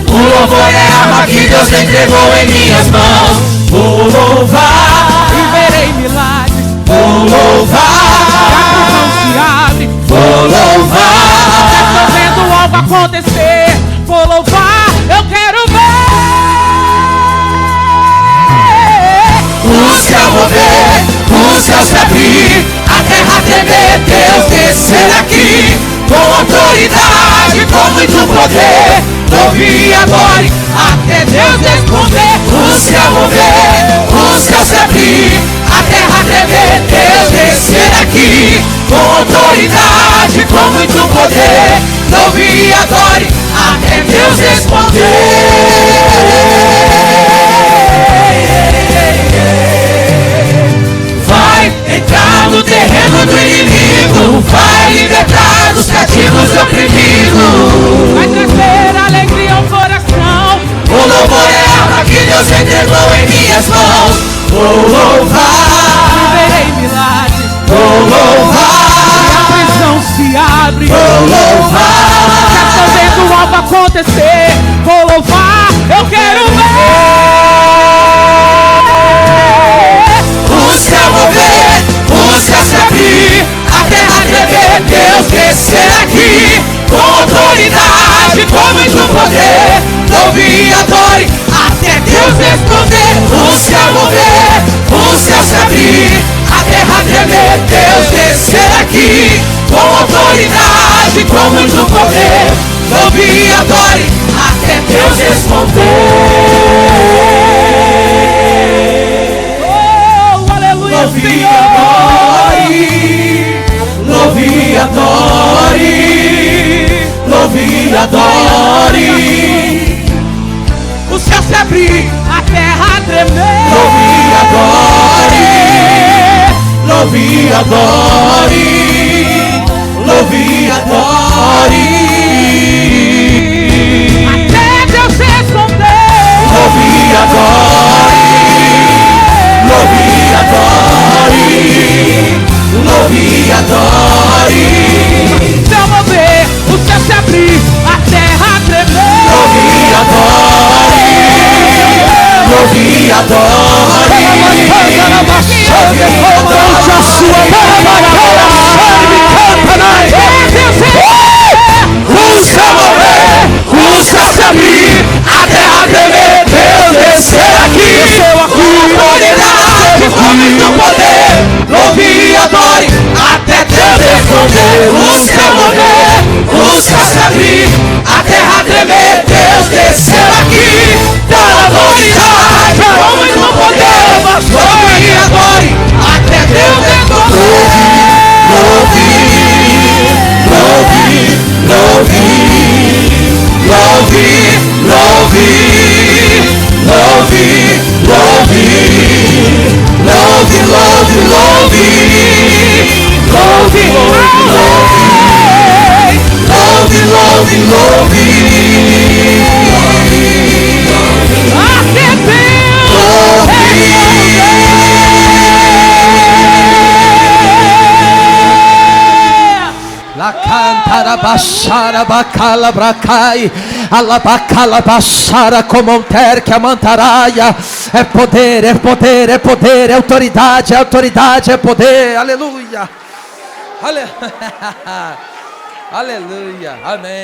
O louvor é a arma que Deus entregou em minhas mãos. Vou louvar e verei milagres. Vou louvar e a prisão se abre. Vou louvar, já estou vendo algo acontecer. Vou louvar, eu quero ver o céu mover, o céu se abrir, a terra tremer, Deus descer aqui com autoridade, com muito poder. Louve e adore até Deus responder. O céu mover, o céu se abrir, a terra tremer, Deus descer aqui com autoridade, com muito poder. Louve e adore até Deus responder. Vai entrar no terreno do inimigo, vai libertar os cativos e oprimidos, vai trazer alegria ao coração. O louvor é a arma que Deus entregou em minhas mãos. Vou louvar e verei milagres. Vou louvar e a prisão se abre. Vou louvar, já estou vendo algo acontecer. Vou louvar, eu quero ver o céu mover, o céu se abrir, a terra tremer, Deus descer aqui com autoridade, com muito poder. Louve e adore até Deus responder. O céu mover, o céu se abrir, a terra tremer, Deus descer aqui com autoridade, com muito poder. Louve e adore até Deus responder. Oh, aleluia, Louve e Senhor. adore, louve e adore, louve e adore. O céu se abrir, a terra tremer. Louve e adore, louve e adore, louve e adore. Até Deus responder. Louve e adore, louve e adore, louve e adore. Céu mover, o céu se abrir, a terra tremer. Louve e adore, louve e adore. O céu mover, o céu se abrir, a terra tremer, Deus descer aqui com autoridade, com muito poder. Louve e adore até Deus responder. O céu mover, o céu se abrir, a terra tremer, Deus descer aqui com autoridade, com muito poder. Louve e adore até Deus responder. Louve, louve, louve. Cantarabachara bacala bracai, alabacala bachara comonter que amantaraia. É poder, é poder, é poder, é autoridade, é poder. Aleluia. Aleluia. Aleluia. Amém.